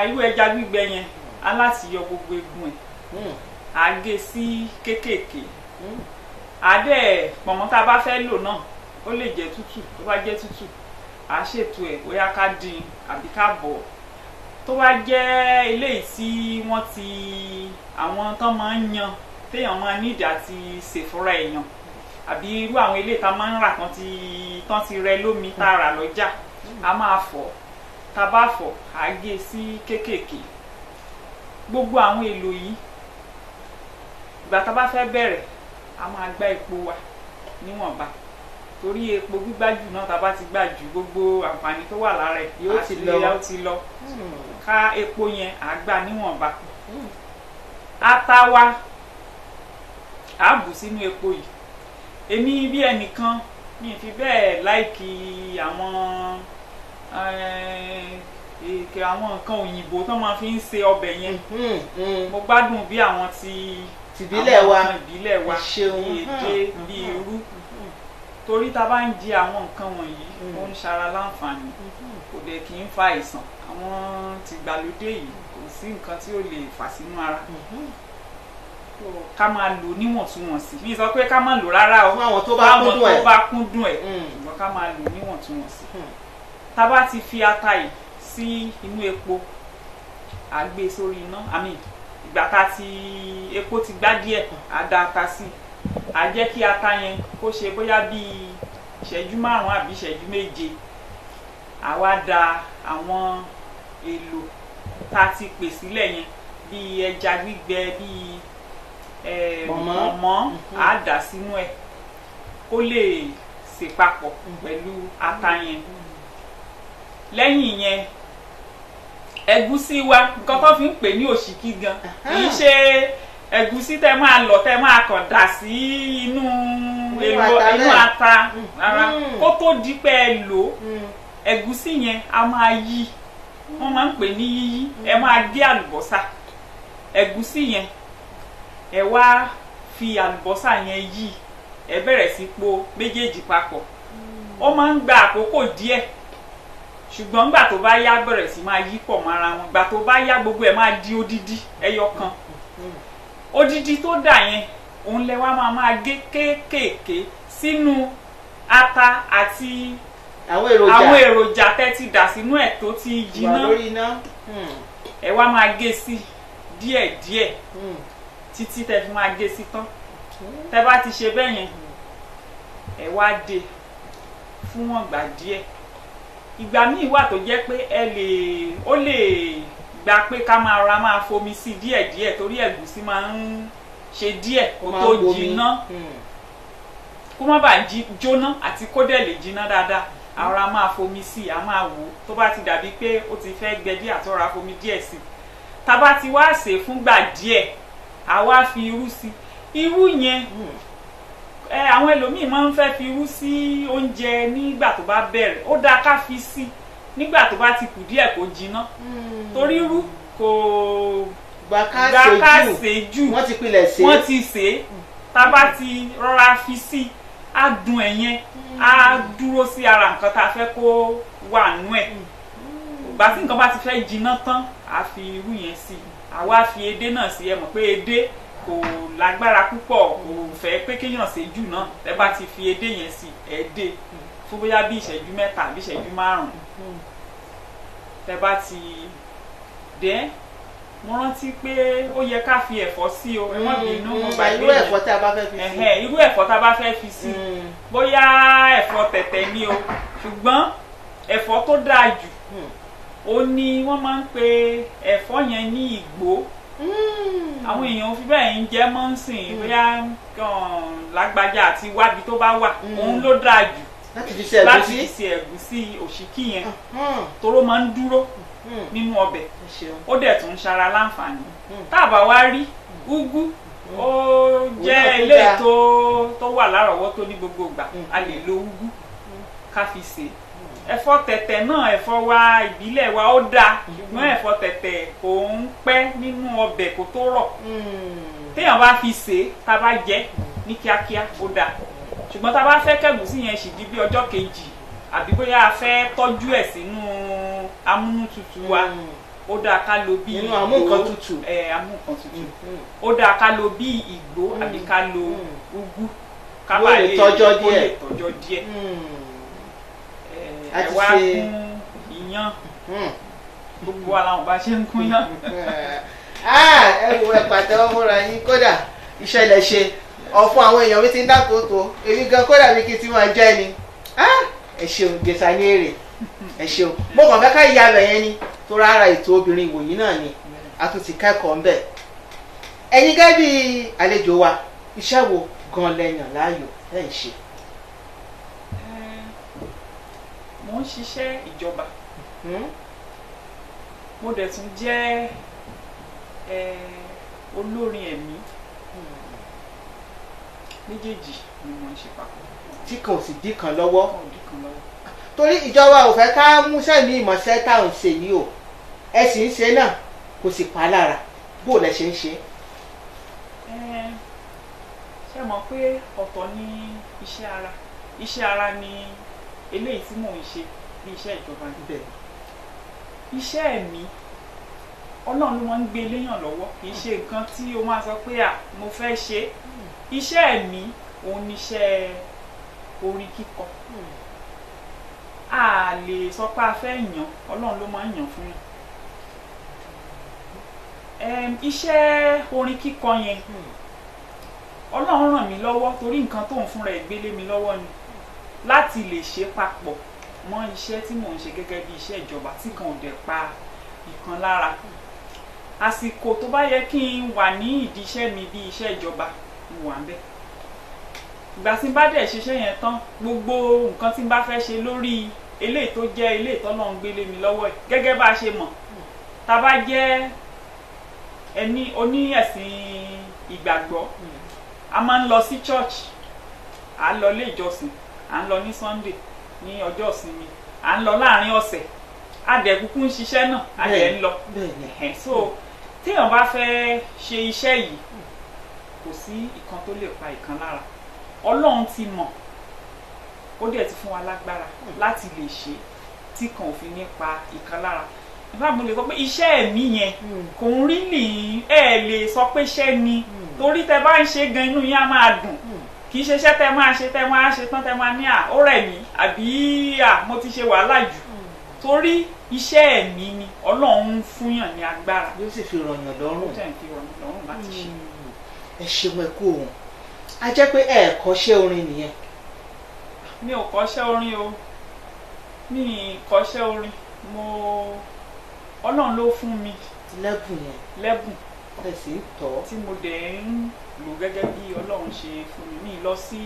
irú ẹja gbígbẹ yẹn a láti yọ gbogbo egun ẹ̀ a gé sí kéékèèké a dẹ̀ pọ̀nmọ́ tá a bá fẹ́ lò náà ó lè jẹ́ tútù tó bá jẹ́ tútù a ṣètò ẹ̀ bóyá ká dín àbí ká bọ̀ tó bá jẹ́ eléyìí tí wọ́n ti àwọn tán máa ń yan téèyàn máa nídìí àti ṣèfúnra èèyàn àbí irú àwọn eléyìí tá máa ń rà tán ti rẹ lómi tá a rà lọ́jà a máa fọ̀ tá a bá fọ̀ a gé sí kéékèèké gbogbo àwọn èlò yìí ìgbà tá a bá fẹ́ bẹ̀rẹ̀ a máa gbá epo wa níwọ̀nba torí epo gbígbájú náà tá a bá ti gbájú gbogbo àǹfààní tó wà lára ẹ̀ yóò ti lọ ká epo yẹn à gbà níwọ̀nba ata wa à bù sínú epo yìí èmi bí ẹnìkan mi fi bẹ́ẹ̀ láìkì àwọn nǹkan òyìnbó tó máa fi ń ṣe ọbẹ̀ yẹn mo gbádùn bí àwọn tìbílẹ̀ wa ìbílẹ̀ wa bí èdè bí irú torí tá a bá ń jẹ àwọn nǹkan wọ̀nyí ó ń ṣara láǹfààní kò dẹ̀ kì í fa àìsàn àwọn tìgbàlódé yìí kò sí nǹkan tí ó lè fà sínú ara ká máa lò níwọ̀ntúnwọ̀nsì mi sọ pé ká máa lò rárá o fún àwọn tó bá kúndùn ẹ̀ ṣùgbọ́n ká máa lò níwọ̀ntúnwọ̀nsì tá a bá ti fi ata yìí sí inú epo à gbé sórí iná àmì ìgbà tá epo ti gbá díẹ̀ à dá ata sí à jẹ́ kí ata yẹn kó ṣe bóyá bíi ìṣẹ́jú 5 àbí ìṣẹ́jú 7 à wá da àwọn èlò tá a ti pè sílẹ̀ yẹn bíi ẹja gbígbẹ bíi mọ̀mọ́ à dà sínú ẹ̀ kó lè sè papọ̀ pẹ̀lú ata yẹn lẹ́yìn yẹn ẹ̀gúsí wa nǹkan tó fi ń pè ní òṣìkí gan kì í ṣe ẹ̀gúsí tẹ máa lọ tẹ máa kàn dà sí inú ata rárá kó tó di pé ẹ lò ẹ̀gúsí yẹn a máa yí wọ́n máa ń pè ní yíyí ẹ máa gé àlùbọ́sà ẹ̀gúsí yẹn ẹ wá fi àlùbọ́sà yẹn yí ẹ bẹ̀rẹ̀ sí po méjèèjì papọ̀ ó máa ń gba àkókò díẹ̀ ṣùgbọ́n nígbà tó bá yá bẹ̀rẹ̀ sí máa yí pọ̀ mọ́ra wọn ìgbà tó bá yá gbogbo ẹ̀ máa di odidi ẹyọ kan odidi tó dà yẹn òun lẹ wá máa gé kéékèèké sínú ata àti àwọn èròjà tẹ́ ti dà sínú ẹ̀ tó ti jiná ẹ wá máa gé sí díẹ̀díẹ̀ títí tẹ́ fi máa gé sí tán tẹ́ bá ti ṣe bẹ́ẹ̀ yẹn ẹ wá dè fún wọn gbà díẹ̀ ìgbà míì wà tó jẹ́ pé ó lè gba pé ká máa fomi sí díẹ̀díẹ̀ torí ẹ̀gúsí máa ń ṣe díẹ̀ kó tó jiná kó má bàa jóná àti kó dẹ̀ lè jiná dáadáa ara máa fomi sí a máa wò tó bá ti dàbí pé ó ti fẹ́ gbẹ díẹ̀ àtọ́ra fomi díẹ̀ sí tá bá ti wá sè fúngbà díẹ̀ a wá fi irú sí irú yẹn àwọn ẹlòmíì máa ń fẹ́ fi irú sí oúnjẹ nígbà tó bá bẹ̀rẹ̀ ó dáa ká fi sí nígbà tó bá ti kù díẹ̀ kó jiná torí irú kò gbà ká sè jù wọ́n ti sè é tá bá ti rọra fi sí adùn ẹ̀ yẹn á dúró sí ara nǹkan tá a fẹ́ kó wà nú ẹ̀ ìgbà tí nǹkan bá ti fẹ́ jiná tán a fi irú yẹn sí àwa fi edé náà sí ẹ mọ̀ pé edé kò lágbára púpọ̀ kò fẹ́ pé kéèyàn ṣe jù náà ẹ bá ti fi edé yẹn sí ẹ̀ẹ́dẹ́ fún bóyá bí ìṣẹ́jú 3 àbí ìṣẹ́jú 5 tẹ bá ti dẹ́ mo rántí pé ó yẹ ká fi ẹ̀fọ́ sí o ẹ má bínú mo gbàgbé irú ẹ̀fọ́ tí a bá fẹ́ fi sí. irú ẹ̀fọ́ tá a bá fẹ́ fi sí bóyá ẹ̀fọ́ tẹ̀tẹ̀ ni o ṣùgbọ́n ẹ̀fọ́ tó dáa jù ó ní wọ́n máa ń pe ẹ̀fọ́ yẹn ní ìgbó àwọn èèyàn fi bẹ́ẹ̀ ń jẹ́ mọ́ ń sìn bóyá lágbájá àti wábi tó bá wà òun ló dáa jù láti fi ṣe ẹ̀gúsí òṣìkí yẹn toró máa ń dúró nínú ọbẹ̀ ó dẹ̀ tún ń ṣara láǹfààní tá a bá wá rí úgú ó jẹ́ eléyìí tó wà lárọ̀ọ́wọ́tó ní gbogbo ìgbà a lè lo úgú ká fi sè é ẹ̀fọ́ tẹ̀tẹ̀ náà ẹ̀fọ́ wa ìbílẹ̀ wa ó dáa ṣùgbọ́n ẹ̀fọ́ tẹ̀tẹ̀ kò ń pẹ́ nínú ọbẹ̀ kó tó rọ̀ téèyàn bá fi sè é tá a bá jẹ ní kíákíá ó dáa ṣùgbọ́n tá a bá fẹ́ kẹ́gùsí yẹn sì di bí ọjọ́ kejì àbí bóyá a fẹ́ tọ́jú ẹ̀ sínú amúnútutù wa ó dáa ká lo bí ìgbó amúnkan tutù ó dáa ká lo bí ìgbó àbí ká lo úgú ká bá lè tọ́jọ́ díẹ̀ ẹ wá gún iyán gbogbo aláwọ̀ bá ṣe ń gún yán. ẹ wo ẹ pàtẹ́wọ́ fúnra yín kódà iṣẹ́ lẹ ṣe ọ̀fun àwọn èèyàn mi ti ń dákòótó èmi gan kódà mi kì í ti máa jẹ́ ni ẹ ṣeun gbèsà ní èrè ẹ ṣeun mo kàn fẹ́ ká ìyá rẹ̀ yẹn ni tó rárá ètò obìnrin ìwòyí náà ni a tún ti kẹ́kọ̀ọ́ ń bẹ̀. ẹ̀yin gẹ́gẹ́ bí àlejò wa iṣẹ́ wo gan lẹ́yìn láàyò ẹ̀ ń ṣe. mo ń ṣiṣẹ́ ìjọba mo dẹ̀ tún jẹ́ olórin ẹ̀mí méjèèjì ni mo ń ṣe papọ̀. tí kò sì dí kan lọ́wọ́ torí ìjọba ò fẹ́ ká múṣẹ́ ní ìmọ̀ṣẹ́ tá à ń ṣe yìí o ẹ sì ń ṣe náà kò sì pa lára bó lẹ ṣe ń ṣe. ṣé mọ̀ pé ọ̀tọ̀ ni iṣẹ́ ara ni eléyìí tí mò ń ṣe bí iṣẹ́ ìjọba níbẹ̀ iṣẹ́ ẹ̀mí ọlọ́run ló máa ń gbé léèyàn lọ́wọ́ kì í ṣe nǹkan tí o máa sọ pé mo fẹ́ ṣe iṣẹ́ ẹ̀mí òun ni iṣẹ́ orin kíkọ a lè sọ pé a fẹ́ yàn ọlọ́run ló máa ń yàn fún yàn iṣẹ́ orin kíkọ yẹn ọlọ́run ràn mí lọ́wọ́ torí nǹkan tóun fúnra ẹ̀ gbélé mi lọ́wọ́ ni láti lè ṣe papọ̀ mọ́ iṣẹ́ tí mò ń ṣe gẹ́gẹ́ bí iṣẹ́ ìjọba tí kan ò dẹ̀ pa ìkan lára àsìkò tó bá yẹ kí n wà ní ìdí iṣẹ́ mi bí iṣẹ́ ìjọba mo wà ń bẹ̀ ìgbà tí n bá dẹ̀ ṣiṣẹ́ yẹn tán gbogbo nǹkan tí n bá fẹ́ ṣe lórí eléyìí tó jẹ́ eléyìí tọ́lọ́run gbélé mi lọ́wọ́ ẹ̀ gẹ́gẹ́ bá a ṣe mọ̀ tá a bá jẹ́ ẹni oní ẹ̀sìn ìgbàgbọ́ a máa ń lọ sí church à ń lọ ilé ìjọsìn à ń lọ ní Sunday ní ọjọ́ ìsinmi à ń lọ láàrin ọ̀sẹ̀ adẹ̀kúkú ń ṣiṣẹ́ náà adẹ̀ ń lọ so téèyàn bá fẹ́ ṣe iṣẹ́ yìí kò sí ìkan tó lè pa ìkan lára Ọlọ́run ti mọ̀ ó dẹ̀ ti fún wa lágbára láti lè ṣe tí kan ò fi ní pa ìkan lára ìfá mo lè sọ pé iṣẹ́ ẹ̀mí yẹn kò ń rí lè sọ pé iṣẹ́ ni torí tẹ bá ń ṣe gan inú yín á máa dùn kì í ṣe iṣẹ́ tẹ máa ṣe tán tẹ máa ní ó rẹ̀ mí àbí mo ti ṣe wàhálà jù torí iṣẹ́ ẹ̀mí ni Ọlọ́run fúnyàn ní agbára yóò sì fi rọ̀yàn lọ́rùn ó tẹ̀ ń fi rọ̀yàn lọ́rùn láti ṣe. ẹ ṣeun ẹ kú òun a jẹ́ pé ẹ kọ́ṣẹ́ orin nìyẹn. mi ò kọ́ṣẹ́ orin o mi ì kọ́ṣẹ́ orin Ọlọ́run ló fún mi lẹ́bùn ẹ sì ń tọ́ tí mo dẹ̀ ń lò gẹ́gẹ́ bí Ọlọ́run ṣe fún mi lọ sí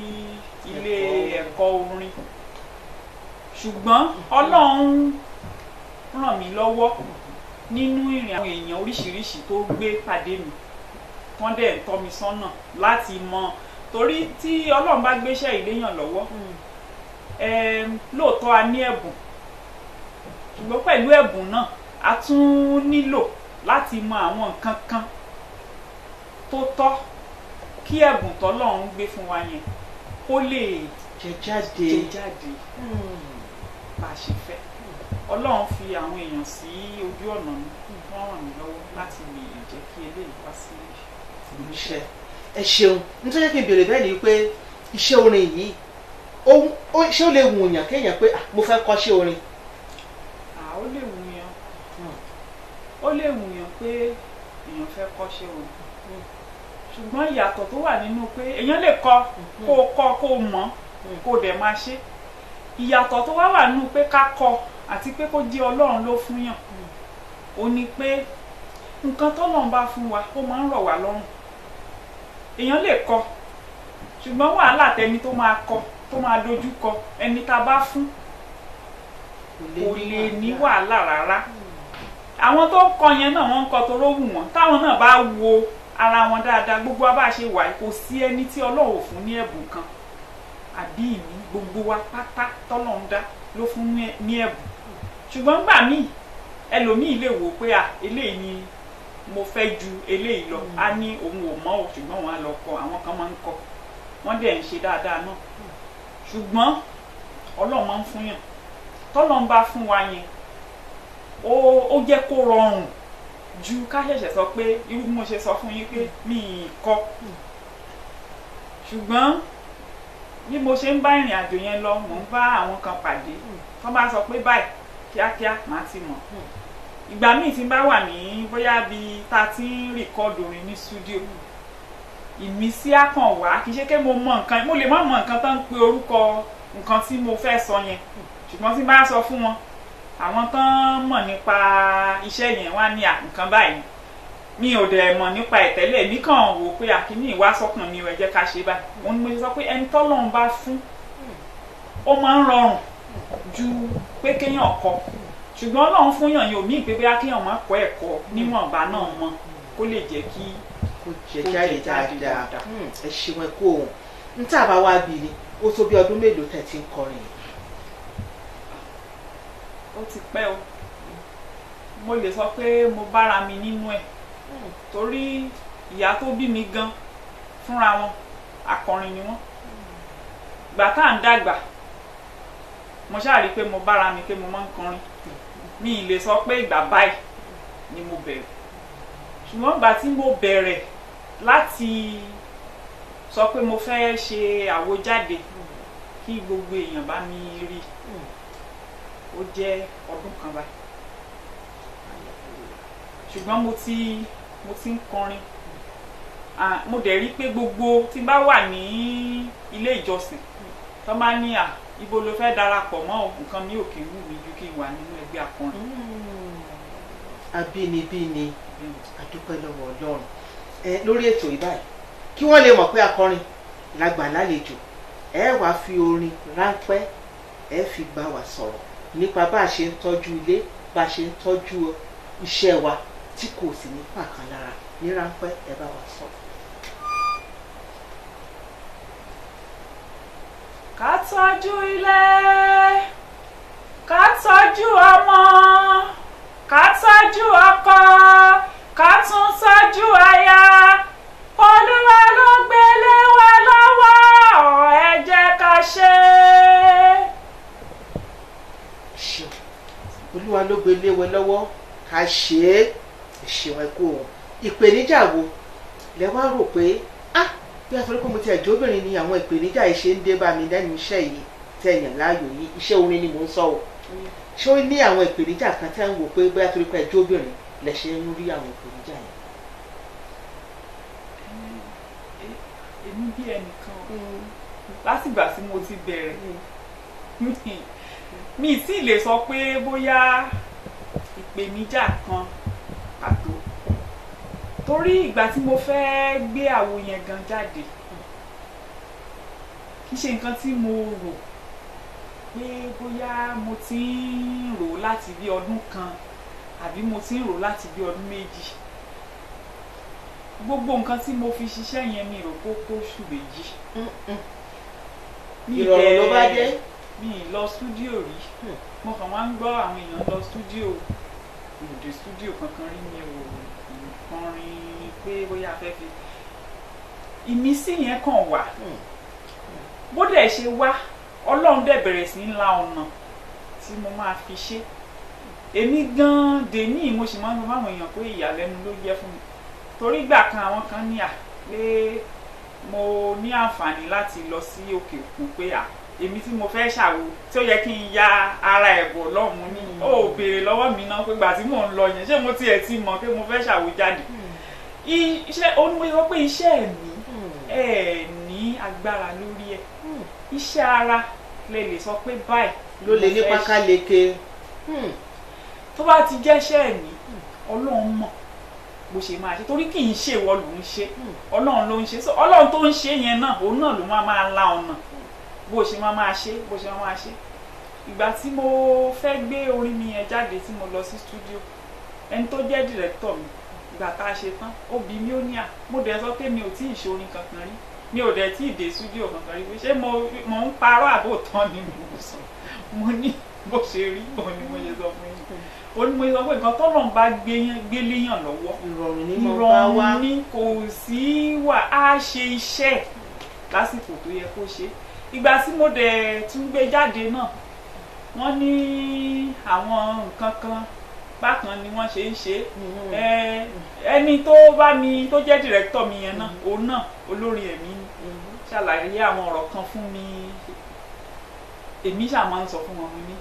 ilé ẹ̀kọ́ orin ṣùgbọ́n Ọlọ́run ràn mí lọ́wọ́ nínú ìrìn àwọn èèyàn oríṣiríṣi tó gbé pàdé mi wọ́n dẹ̀ tọ́ mi sọ́nà láti mọ torí tí Ọlọ́run bá gbéṣẹ́ ìléyàn lọ́wọ́ lóòótọ́ a ní ẹ̀bùn ṣùgbọ́n pẹ̀lú ẹ̀bùn náà a tún nílò láti mọ àwọn nǹkan kan tó tọ́ kí ẹ̀bùn tọ́lọ́run gbé fún wa yẹn kó lè jẹ jáde bá a ṣe fẹ́ Ọlọ́run fi àwọn èèyàn sí ojú ọ̀nà mi wọ́n ràn mí lọ́wọ́ láti lè jẹ́ kí eléyìí wá sí ìmúṣẹ. ẹ ṣeun nítorí kí n béèrè bẹ́ẹ̀ ni pé iṣẹ́ orin yìí ṣé ó lè wù yàn kéèyàn pé mo fẹ́ kọ́ṣẹ́ orin. ó lè wù yàn pé èèyàn fẹ́ kọ́ṣẹ́ o ṣùgbọ́n ìyàtọ̀ tó wà nínú pé èèyàn lè kọ́ kó mọ̀ kó dẹ̀ máa ṣe ìyàtọ̀ tó wà nínú pé ká kọ́ àti pé kó jẹ́ Ọlọ́run ló fún yàn ó ní pé nǹkan tọ́lọ́run bá fún wa ó máa ń rọ̀ wá lọ́rùn èèyàn lè kọ́ ṣùgbọ́n wàhálà tẹni tó máa kọ́ tó máa dojú kọ ẹni tá a bá fún kò lè ní wàhálà rárá àwọn tó kọ yẹn náà wọ́n ń kọ toró wù wọ́n táwọn náà bá wo ara wọn dáadáa gbogbo wa bá ṣe wà kò sí ẹni tí Ọlọ́run fún ní ẹ̀bùn kan àbí ìní gbogbo wa pátá tọ́lọ́run dá ló fún ní ẹ̀bùn ṣùgbọ́n gbà míì ẹlòmíì lè wò pé eléyìí ni mo fẹ́ ju eléyìí lọ á ní òun ò mọ̀ ọ́ ṣùgbọ́n wọn á lọ kọ àwọn kan máa ń kọ wọ́n dẹ̀ ń ṣe dáadáa náà ṣùgbọ́n Ọlọ́run máa ń fún yàn tọ́lọ́run bá fún wa yẹn ó jẹ́ kó rọrùn ju ká ṣẹ̀ṣẹ̀ sọ pé irú bí mo ṣe sọ fún yín pé mi ì kọ́ ṣùgbọ́n bí mo ṣe ń bá ìrìn àjò yẹn lọ mò ń bá àwọn kan pàdé tó bá sọ pé báyìí kíákíá màá ti mọ̀ ìgbà míì tí n bá wà ní bóyá bíi tá a ti ń rìkọ́dù orin ní stúdíò ìmísí á kàn wá kì í ṣe pé mo mọ nǹkan mo lè má mọ nǹkan tó ń pe orúkọ nǹkan tí mo fẹ́ sọ yẹn ṣùgbọ́n tí n bá sọ fún wọn àwọn tán mọ̀ nípa iṣẹ́ yẹn wá ní nǹkan báyìí mi ò dẹ̀ mọ̀ nípa ìtẹ́lẹ̀ mi kàn wò pé àkíní ìwá sọ́kàn mi ẹ jẹ́ ká ṣe báyìí òun ni mo sọ pé ẹni tọ́lọ́run bá fún ó máa ń rọrùn ju pé kéèyàn kọ́ ṣùgbọ́n Ọlọ́run fún yàn yóò mí pé bóyá kéèyàn má kọ́ ẹ̀kọ́ níwọ̀nba náà mọ́ kó lè jẹ́ kí kó jẹ jáde dáadáa ẹ ṣeun ẹ kó òun n tá a bá wá bí ni ó tó bí ọdún mélòó tẹ́ ti ń kọrin yìí. ó ti pẹ́ o mo lè sọ pé mo bára mi nínú ẹ̀ torí ìyá tó bí mi gan fúnra wọn akọrin ni wọ́n ìgbà tá à ń dàgbà mo ṣáà rí i pé mo bára mi pé mo máa ń kọrin mi ì lè sọ pé ìgbà báyìí ni mo bẹ̀rẹ̀ ṣùgbọ́n ìgbà tí mo bẹ̀rẹ̀ láti sọ pé mo fẹ́ ṣe àwòjáde kí gbogbo èèyàn bá mi rí ó jẹ́ ọdún kan báyìí ṣùgbọ́n mo ti ń kọrin mo dẹ̀ rí pé gbogbo tí n bá wà ní ilé ìjọsìn tó bá ní ibo ló fẹ́ darapọ̀ mọ́ nǹkan mi ò kì í wù mí ju kí n wà nínú ẹgbẹ́ akọrin. abínibí ni adúpẹ́ lọ́wọ́ Ọlọ́run lórí ètò ìbáyìí kí wọ́n lè mọ̀ pé akọrin lágbà lálejò ẹ wá fi orin ráńpẹ́ ẹ fi bá wa sọ̀rọ̀ nípa bá a ṣe ń tọ́jú ilé bá a ṣe ń tọ́jú iṣẹ́ wa tí kò sì ní pàkan lára ní ráńpẹ́ ẹ bá wa sọ̀rọ̀. ká tọ́jú ilé ká tọ́jú ọmọ ká tọ́jú ọkọ ká tún tọ́jú aya Olúwa ló gbélé wa lọ́wọ́ ẹ jẹ́ ká ṣe é. Olúwa ló gbélé wa lọ́wọ́ ká ṣe é ṣeun ẹ kó wọn ìpèníjà wo lẹ wá rò pé bí a sọ pé mo ti ẹ̀jọ́ obìnrin ni àwọn ìpèníjà yìí ṣe ń dé bá mi lẹ́nu iṣẹ́ yìí tẹ̀yàn láàyò yìí iṣẹ́ orin ni mò ń sọ o ṣé ó ní àwọn ìpèníjà kan tí a ń wò pé bóyá torí pé ẹ̀jọ́ obìnrin lẹ ṣe ń rí àwọn ìpèníjà yẹn. èmi bí ẹnìkan látìgbà tí mo ti bẹ̀rẹ̀ mi sì lè sọ pé bóyá ìpèníjà kan pàtó torí ìgbà tí mo fẹ́ gbé àwo yẹn gan jáde kì í ṣe nǹkan tí mo rò pé bóyá mo ti ń rò láti bí ọdún kan àbí mo ti ń rò láti bí ọdún méjì gbogbo nǹkan tí mo fi ṣiṣẹ́ yẹn mi rò kó oṣù méjì ìrọ̀rùn ló bá dé. mi lọ stúdíò rí mo kàn wá ń gbọ́ àwọn èèyàn lọ stúdíò òde stúdíò kankan rí mi ò kọrin pé bóyá fẹ́ fi ìmísí yẹn kàn wá bó dẹ̀ ṣe wá Ọlọ́run dẹ̀ bẹ̀rẹ̀ sí ń la ọ̀nà tí mo máa fi ṣe èmi gan dèní mo sì máa ń sọ fáwọn èèyàn pé ìyàlẹ́nu ló jẹ́ fún mi torí gbà kan àwọn kan ní pé mo ní àǹfààní láti lọ sí òkè òkun pé èmi tí mo fẹ́ ṣàwo tí ó yẹ kí n ya ara ẹ̀bọ̀ lọ́hùn-ún ní ó béèrè lọ́wọ́ mi náà pé gbà tí mò ń lọ yẹn ṣé mo tiẹ̀ ti mọ̀ pé mo fẹ́ ṣàwo jáde iṣẹ́ onímọ̀ sọ pé iṣẹ́ ẹ̀mí ẹ̀ ní agbára lórí ẹ̀ iṣẹ́ ara lè sọ pé báyìí ló lè ní pákáleke. tó bá ti jẹ́ iṣẹ́ ẹ̀mí Ọlọ́run mọ̀ bó ṣe máa ṣe torí kì í ṣe ìwọ ló ń ṣe Ọlọ́run ló ń ṣe Ọlọ́run tó ń ṣe yẹn náà òun náà ló máa la ọ̀nà bó ṣe máa ṣe ìgbà tí mo fẹ́ gbé orin mi yẹn jáde tí mo lọ sí studio ẹni tó jẹ́ director mi ìgbà tá a ṣe tán ó bi mí ó ní à mo dẹ̀ sọ pé mi ò tí ì ṣe orin kankan rí mi ò dẹ̀ tí ì dé studio kankan rí ṣé mo ń parọ́ àbòtán ni mo sọ mo ní bó ṣe rí bó ni mo ṣe sọ fún yín ó ní mo sọ pé nǹkan tọ́lọ́run bá gbéléyàn lọ́wọ́ ìrọ̀rùn ni kò sí wà á ṣe iṣẹ́ lásìkò tó yẹ kó ṣe ìgbà tí mo dẹ̀ tún gbé jáde náà wọ́n ní àwọn nǹkan kan bákan ni wọ́n ṣe ń ṣe ẹni tó bá mi tó jẹ́ dìrẹ́kítọ̀ mi yẹn náà òun náà olórin ẹ̀mí ni ṣàlàyé àwọn ọ̀rọ̀ kan fún mi èmi ṣáà máa ń sọ fún wọn mi ní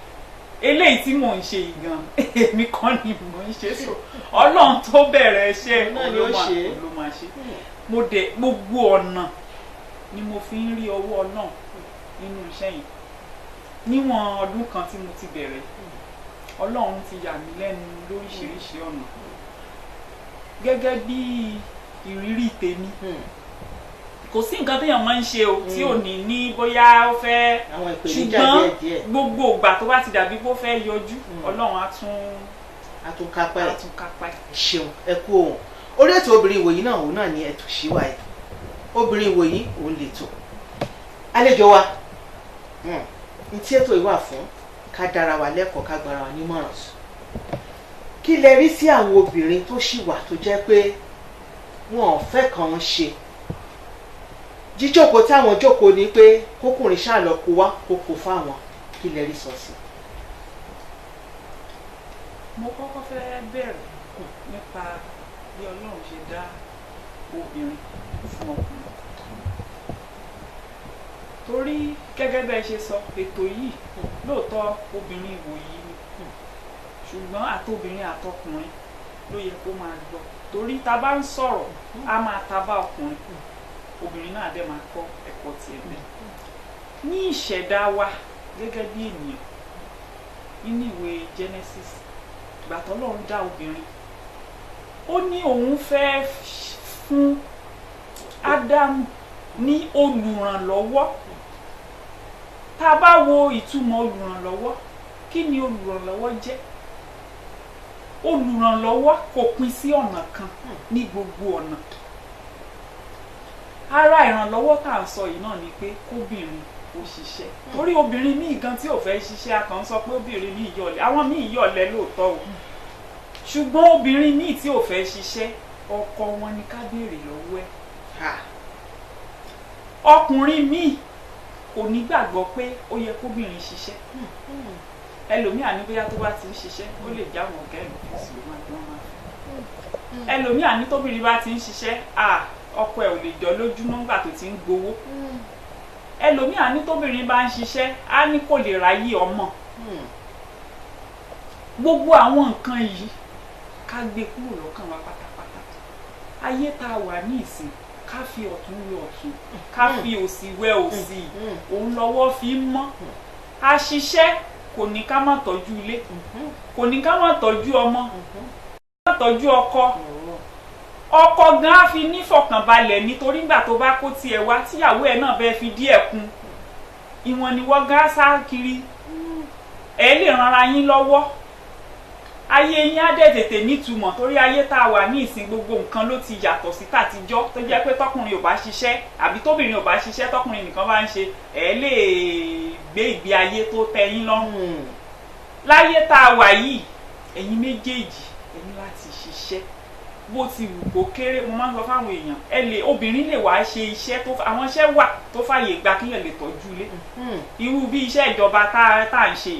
eléyìí tí mò ń ṣe ìgàn èmi kan ni mò ń ṣe so Ọlọ́run tó bẹ̀rẹ̀ iṣẹ́ ló máa ṣe mo dẹ̀ gbogbo ọ̀nà ni mo fi ń rí ọwọ́ Ọlọ́run nínú iṣẹ́ yìí níwọ̀n ọdún kan tí mo ti bẹ̀rẹ̀ Ọlọ́run ti yà mí lẹ́nu lóríṣiríṣi ọ̀nà gẹ́gẹ́ bí ìrírí tèmi kò sí nǹkan téèyàn máa ń ṣe o tí ò ní bóyá ó fẹ́ ṣùgbọ́n gbogbo ìgbà tó bá ti dàbí bó fẹ́ yọjú Ọlọ́run á tún kápá ẹ̀. ṣeun ẹ kú ohun orí ètò obìnrin ìwòyí náà òun náà ni ẹ̀tọ́ ṣíwá ẹ̀ obìnrin ìwòyí òun lè tò àlejò wa ní tí ètò ìwà fún ká dára wa lẹ́kọ̀ọ́ ká gbára wa nímọ̀ràn kí lẹ rí sí àwọn obìnrin tó ṣì wà tó jẹ́ pé wọn ò fẹ́ kàn ń ṣe jíjókòó táwọn jókòó ni pé kókùnrin ṣáà lọ kó wá kókó fáwọn kí lẹ rí sọ sí. mo kọ́kọ́ fẹ́ bẹ̀rẹ̀ nípa bí Ọlọ́run ṣe dá obìnrin fún ọkùnrin torí gẹ́gẹ́ bẹ́ẹ̀ ṣe sọ ètò yìí lóòótọ́ obìnrin ìwòyí ni ṣùgbọ́n àtobìnrin àtọkùnrin ló yẹ kó máa gbọ́ torí tá bá ń sọ̀rọ̀ a máa ta bá ọkùnrin obìnrin náà dẹ̀ máa kọ́ ẹ̀kọ́ tiẹ̀ bẹ́ẹ̀ ní ìṣẹ̀dá wa gẹ́gẹ́ bí ènìyàn nínú ìwé Genesis ìgbà t'Ọlọ́run dá obìnrin ó ní òun fẹ́ fún Ádámù ní olùrànlọ́wọ́ tá a bá wo ìtumọ̀ olùrànlọ́wọ́ kí ni olùrànlọ́wọ́ jẹ́ olùrànlọ́wọ́ kò pín sí ọ̀nà kan ní gbogbo ọ̀nà ara ìrànlọ́wọ́ tá à ń sọ yìí náà ni pé kóbìnrin ó ṣiṣẹ́ torí obìnrin míì gan tí ò fẹ́ ṣiṣẹ́ a kàn ń sọ pé obìnrin míì yọ̀lẹ̀ àwọn míì yọ̀lẹ̀ lóòótọ́ o ṣùgbọ́n obìnrin míì tí ò fẹ́ ṣiṣẹ́ ọkọ wọn ni ká béèrè lọ́wọ́ ẹ̀ ọkùnrin míì kò ní gbàgbọ́ pé ó yẹ kóbìnrin ṣiṣẹ́ ẹlòmíà ní bóyá tó bá ti ń ṣiṣẹ́ ó lè jáwọn ọ̀gá ẹ̀ lọ́fíìsì ló máa gbọ́n máa fẹ́ ẹlòmíà ní tóbìnrin bá ti ń ṣiṣẹ́ ọkọ ẹ̀ ò lè jọ lójúmọ́ nígbà tó ti ń gbowó ẹlòmíà ní tóbìnrin bá ń ṣiṣẹ́ á ní kò lè ráyè ọmọ gbogbo àwọn nǹkan yìí ká gbé kúrò lọ́kàn wa pátápátá ayé tá a wà ní ìsìn ká fi ọ̀tún wẹ ọ̀tún ká fi òsì wẹ òsì òun lọ́wọ́ fi ń mọ́ a ṣiṣẹ́ kò ní ká má tọ́jú ilé kò ní ká má tọ́jú ọmọ ká má tọ́jú ọkọ gan á fi nífọ̀kànbalẹ̀ nítorí nígbà tó bá kó tiẹ̀ wá tíyàwó ẹ̀ náà bẹ́ẹ̀ fi díẹ̀ kún ìwọ̀n ni wọ́n gan á sá kiri ẹ̀ lè ranra yín lọ́wọ́ ayé yín á dẹ̀ tètè nítumọ̀ torí ayé tá a wà ní ìsìn gbogbo nǹkan ló ti yàtọ̀ sí tàtijọ́ tó jẹ́ pé tọkùnrin ò bá ṣiṣẹ́ àbí tóbìnrin ò bá ṣiṣẹ́ tọkùnrin nìkan bá ń ṣe ẹ̀ lè gbé ìgbé ayé tó tẹ́ yín lọ́rùn láyé tá a wà yìí ẹ̀yin méjèèjì ẹ ní láti ṣiṣẹ́ bó ti wù kó kéré mo máa ń sọ fáwọn èèyàn obìnrin lè wá ṣe iṣẹ́ tó àwọn iṣẹ́ wà tó fàyè gbà kíyàn lè tọ́jú ilé irú bí iṣẹ́ ìjọba tá à ń ṣe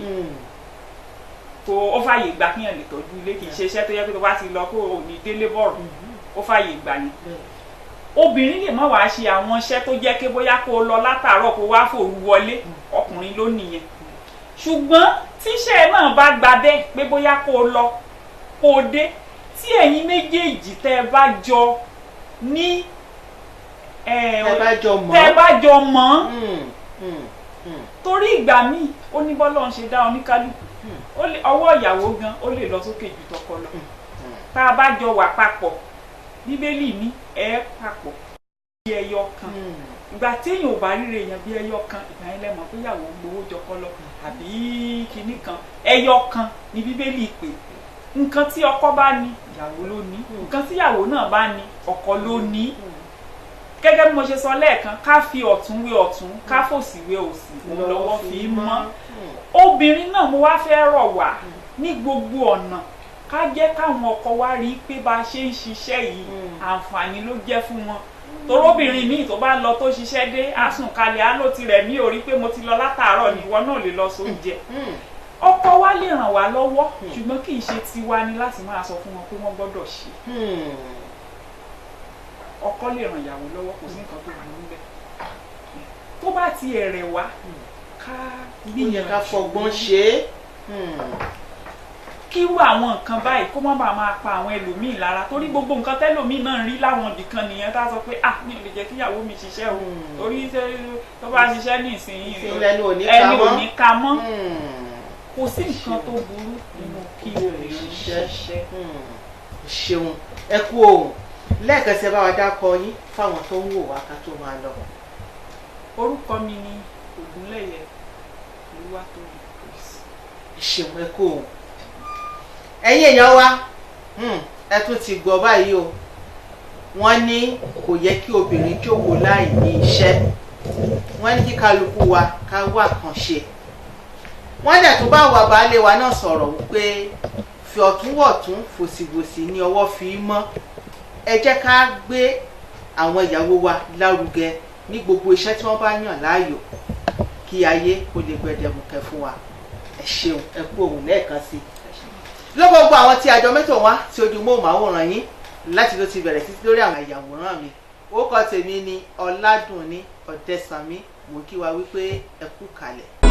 tó ó fàyè gbà kíyàn lè tọ́jú ilé kì í ṣe iṣẹ́ tó yẹ pé tó bá ti lọ kó o ní délé bọ̀rọ̀ ó fàyè gbà yẹn obìnrin lè má wàá ṣe àwọn iṣẹ́ tó jẹ́ pé bóyá kó o lọ látàárọ̀ kó wá fòru wọlé ọkùnrin ló nìyẹn ṣùgbọ́n tíṣẹ́ náà bá gba bẹ́ẹ̀ pé bóyá kó o lọ kó o dé tí ẹ̀yin méjèèjì tẹ́ ẹ bá jọ ní tẹ́ bá jọ mọ̀ torí ìgbà míì ó ní bọ́lọ́run ṣe dá oníkálukú ọwọ́ ìyàwó gan ó lè lọ sókè ju tọkọ lọ tá a bá jọ wà papọ̀ bíbélì ní papọ̀ bí ẹyọ kan ìgbà téèyàn ò bá ríre èèyàn bí ẹyọ kan ìgbà yẹn lẹ́mọ̀ pé ìyàwó gbowó jọkọ lọ àbí kinní kan ẹyọ kan ní bíbélì pé nǹkan tí ọkọ bá ní ìyàwó ló ní nǹkan tí ìyàwó náà bá ní ọkọ ló ní gẹ́gẹ́ bí mo ṣe sọ lẹ́ẹ̀kan ká fi ọ̀tún wé ọ̀tún ká fòsì wé òsì òun lọ́wọ́ fi mọ́ obìnrin náà mo wá fẹ́ rọ̀ wá ní gbogbo ọ̀nà ká jẹ́ káwọn ọkọ wa rí i pé bá a ṣe ń ṣiṣẹ́ yìí àǹfààní ló jẹ́ fún wọn torobìnrin míì tó bá lọ tó ṣiṣẹ́ dé àsùnkalẹ̀ á ló ti rẹ̀ mí ò rí pé mo ti lọ látàárọ̀ níwọ náà lè lọ sóúnjẹ ọkọ wa lè ràn wá lọ́wọ́ ṣùgbọ́n kì í ṣe tiwa ni láti máa sọ fún wọn pé wọ́n gbọ́dọ̀ ṣe ọkọ lè ràn ìyàwó lọ́wọ́ kò sí nǹkan tó wà níbẹ̀ tó bá ti ẹ̀rẹ̀ wá ká gbìyànjú ká fọgbọ́n ṣe é kírú àwọn nǹkan báyìí kó má bàa máa pa àwọn ẹlòmíì lára torí gbogbo nǹkan tẹ́lòmíì náà rí láwọn ibìkan nìyẹn tá a sọ pé mi ò lè jẹ́ kí ìyàwó mi ṣiṣẹ́ o torí tó bá ṣiṣẹ́ ní ìsinyìí ẹni ò ní ka mọ́ kò sí nǹkan tó burú nínú kí obìnrin ṣiṣẹ́. ṣeun ẹ kú ohùn lẹ́ẹ̀kan sí ẹ bá wa dákọ yín fáwọn tó ń wò wá ká tó máa lọ. orúkọ mi ni Ògúnlẹ̀yẹ Olúwatóyìn Praise. ṣeun ẹ kú ohùn ẹ̀yin èèyàn wa ẹ tún ti gbọ́ báyìí o wọ́n ní kò yẹ kí obìnrin jókòó láì ní iṣẹ́ wọ́n ní kí kálukú wa ká wà kàn ṣe wọ́n dẹ̀ tó bá wà baálé wa náà sọ̀rọ̀ wípé fi ọ̀túnwọ̀tún fòsìwòsì ní ọwọ́ fi mọ́ ẹ jẹ́ ká gbé àwọn ìyàwó wa lárugẹ ní gbogbo iṣẹ́ tí wọ́n bá yàn láàyò kí ayé kó lè gbẹdẹmukẹ fún wa ẹ ṣeun ẹ kú ohùn lẹ́ẹ̀kan sí i lọ́gbọ̀gbọ̀ àwọn tí àjọ mẹ́tò wá tí ojú móhùnmáwòrán yín láti ló ti bẹ̀rẹ̀ títí lórí àwọn àyàwòrán mi orúkọ tèmi ni Ọládùnní Ọ̀dẹ́sànmí mo kí wa wípé ẹ kú kalẹ̀.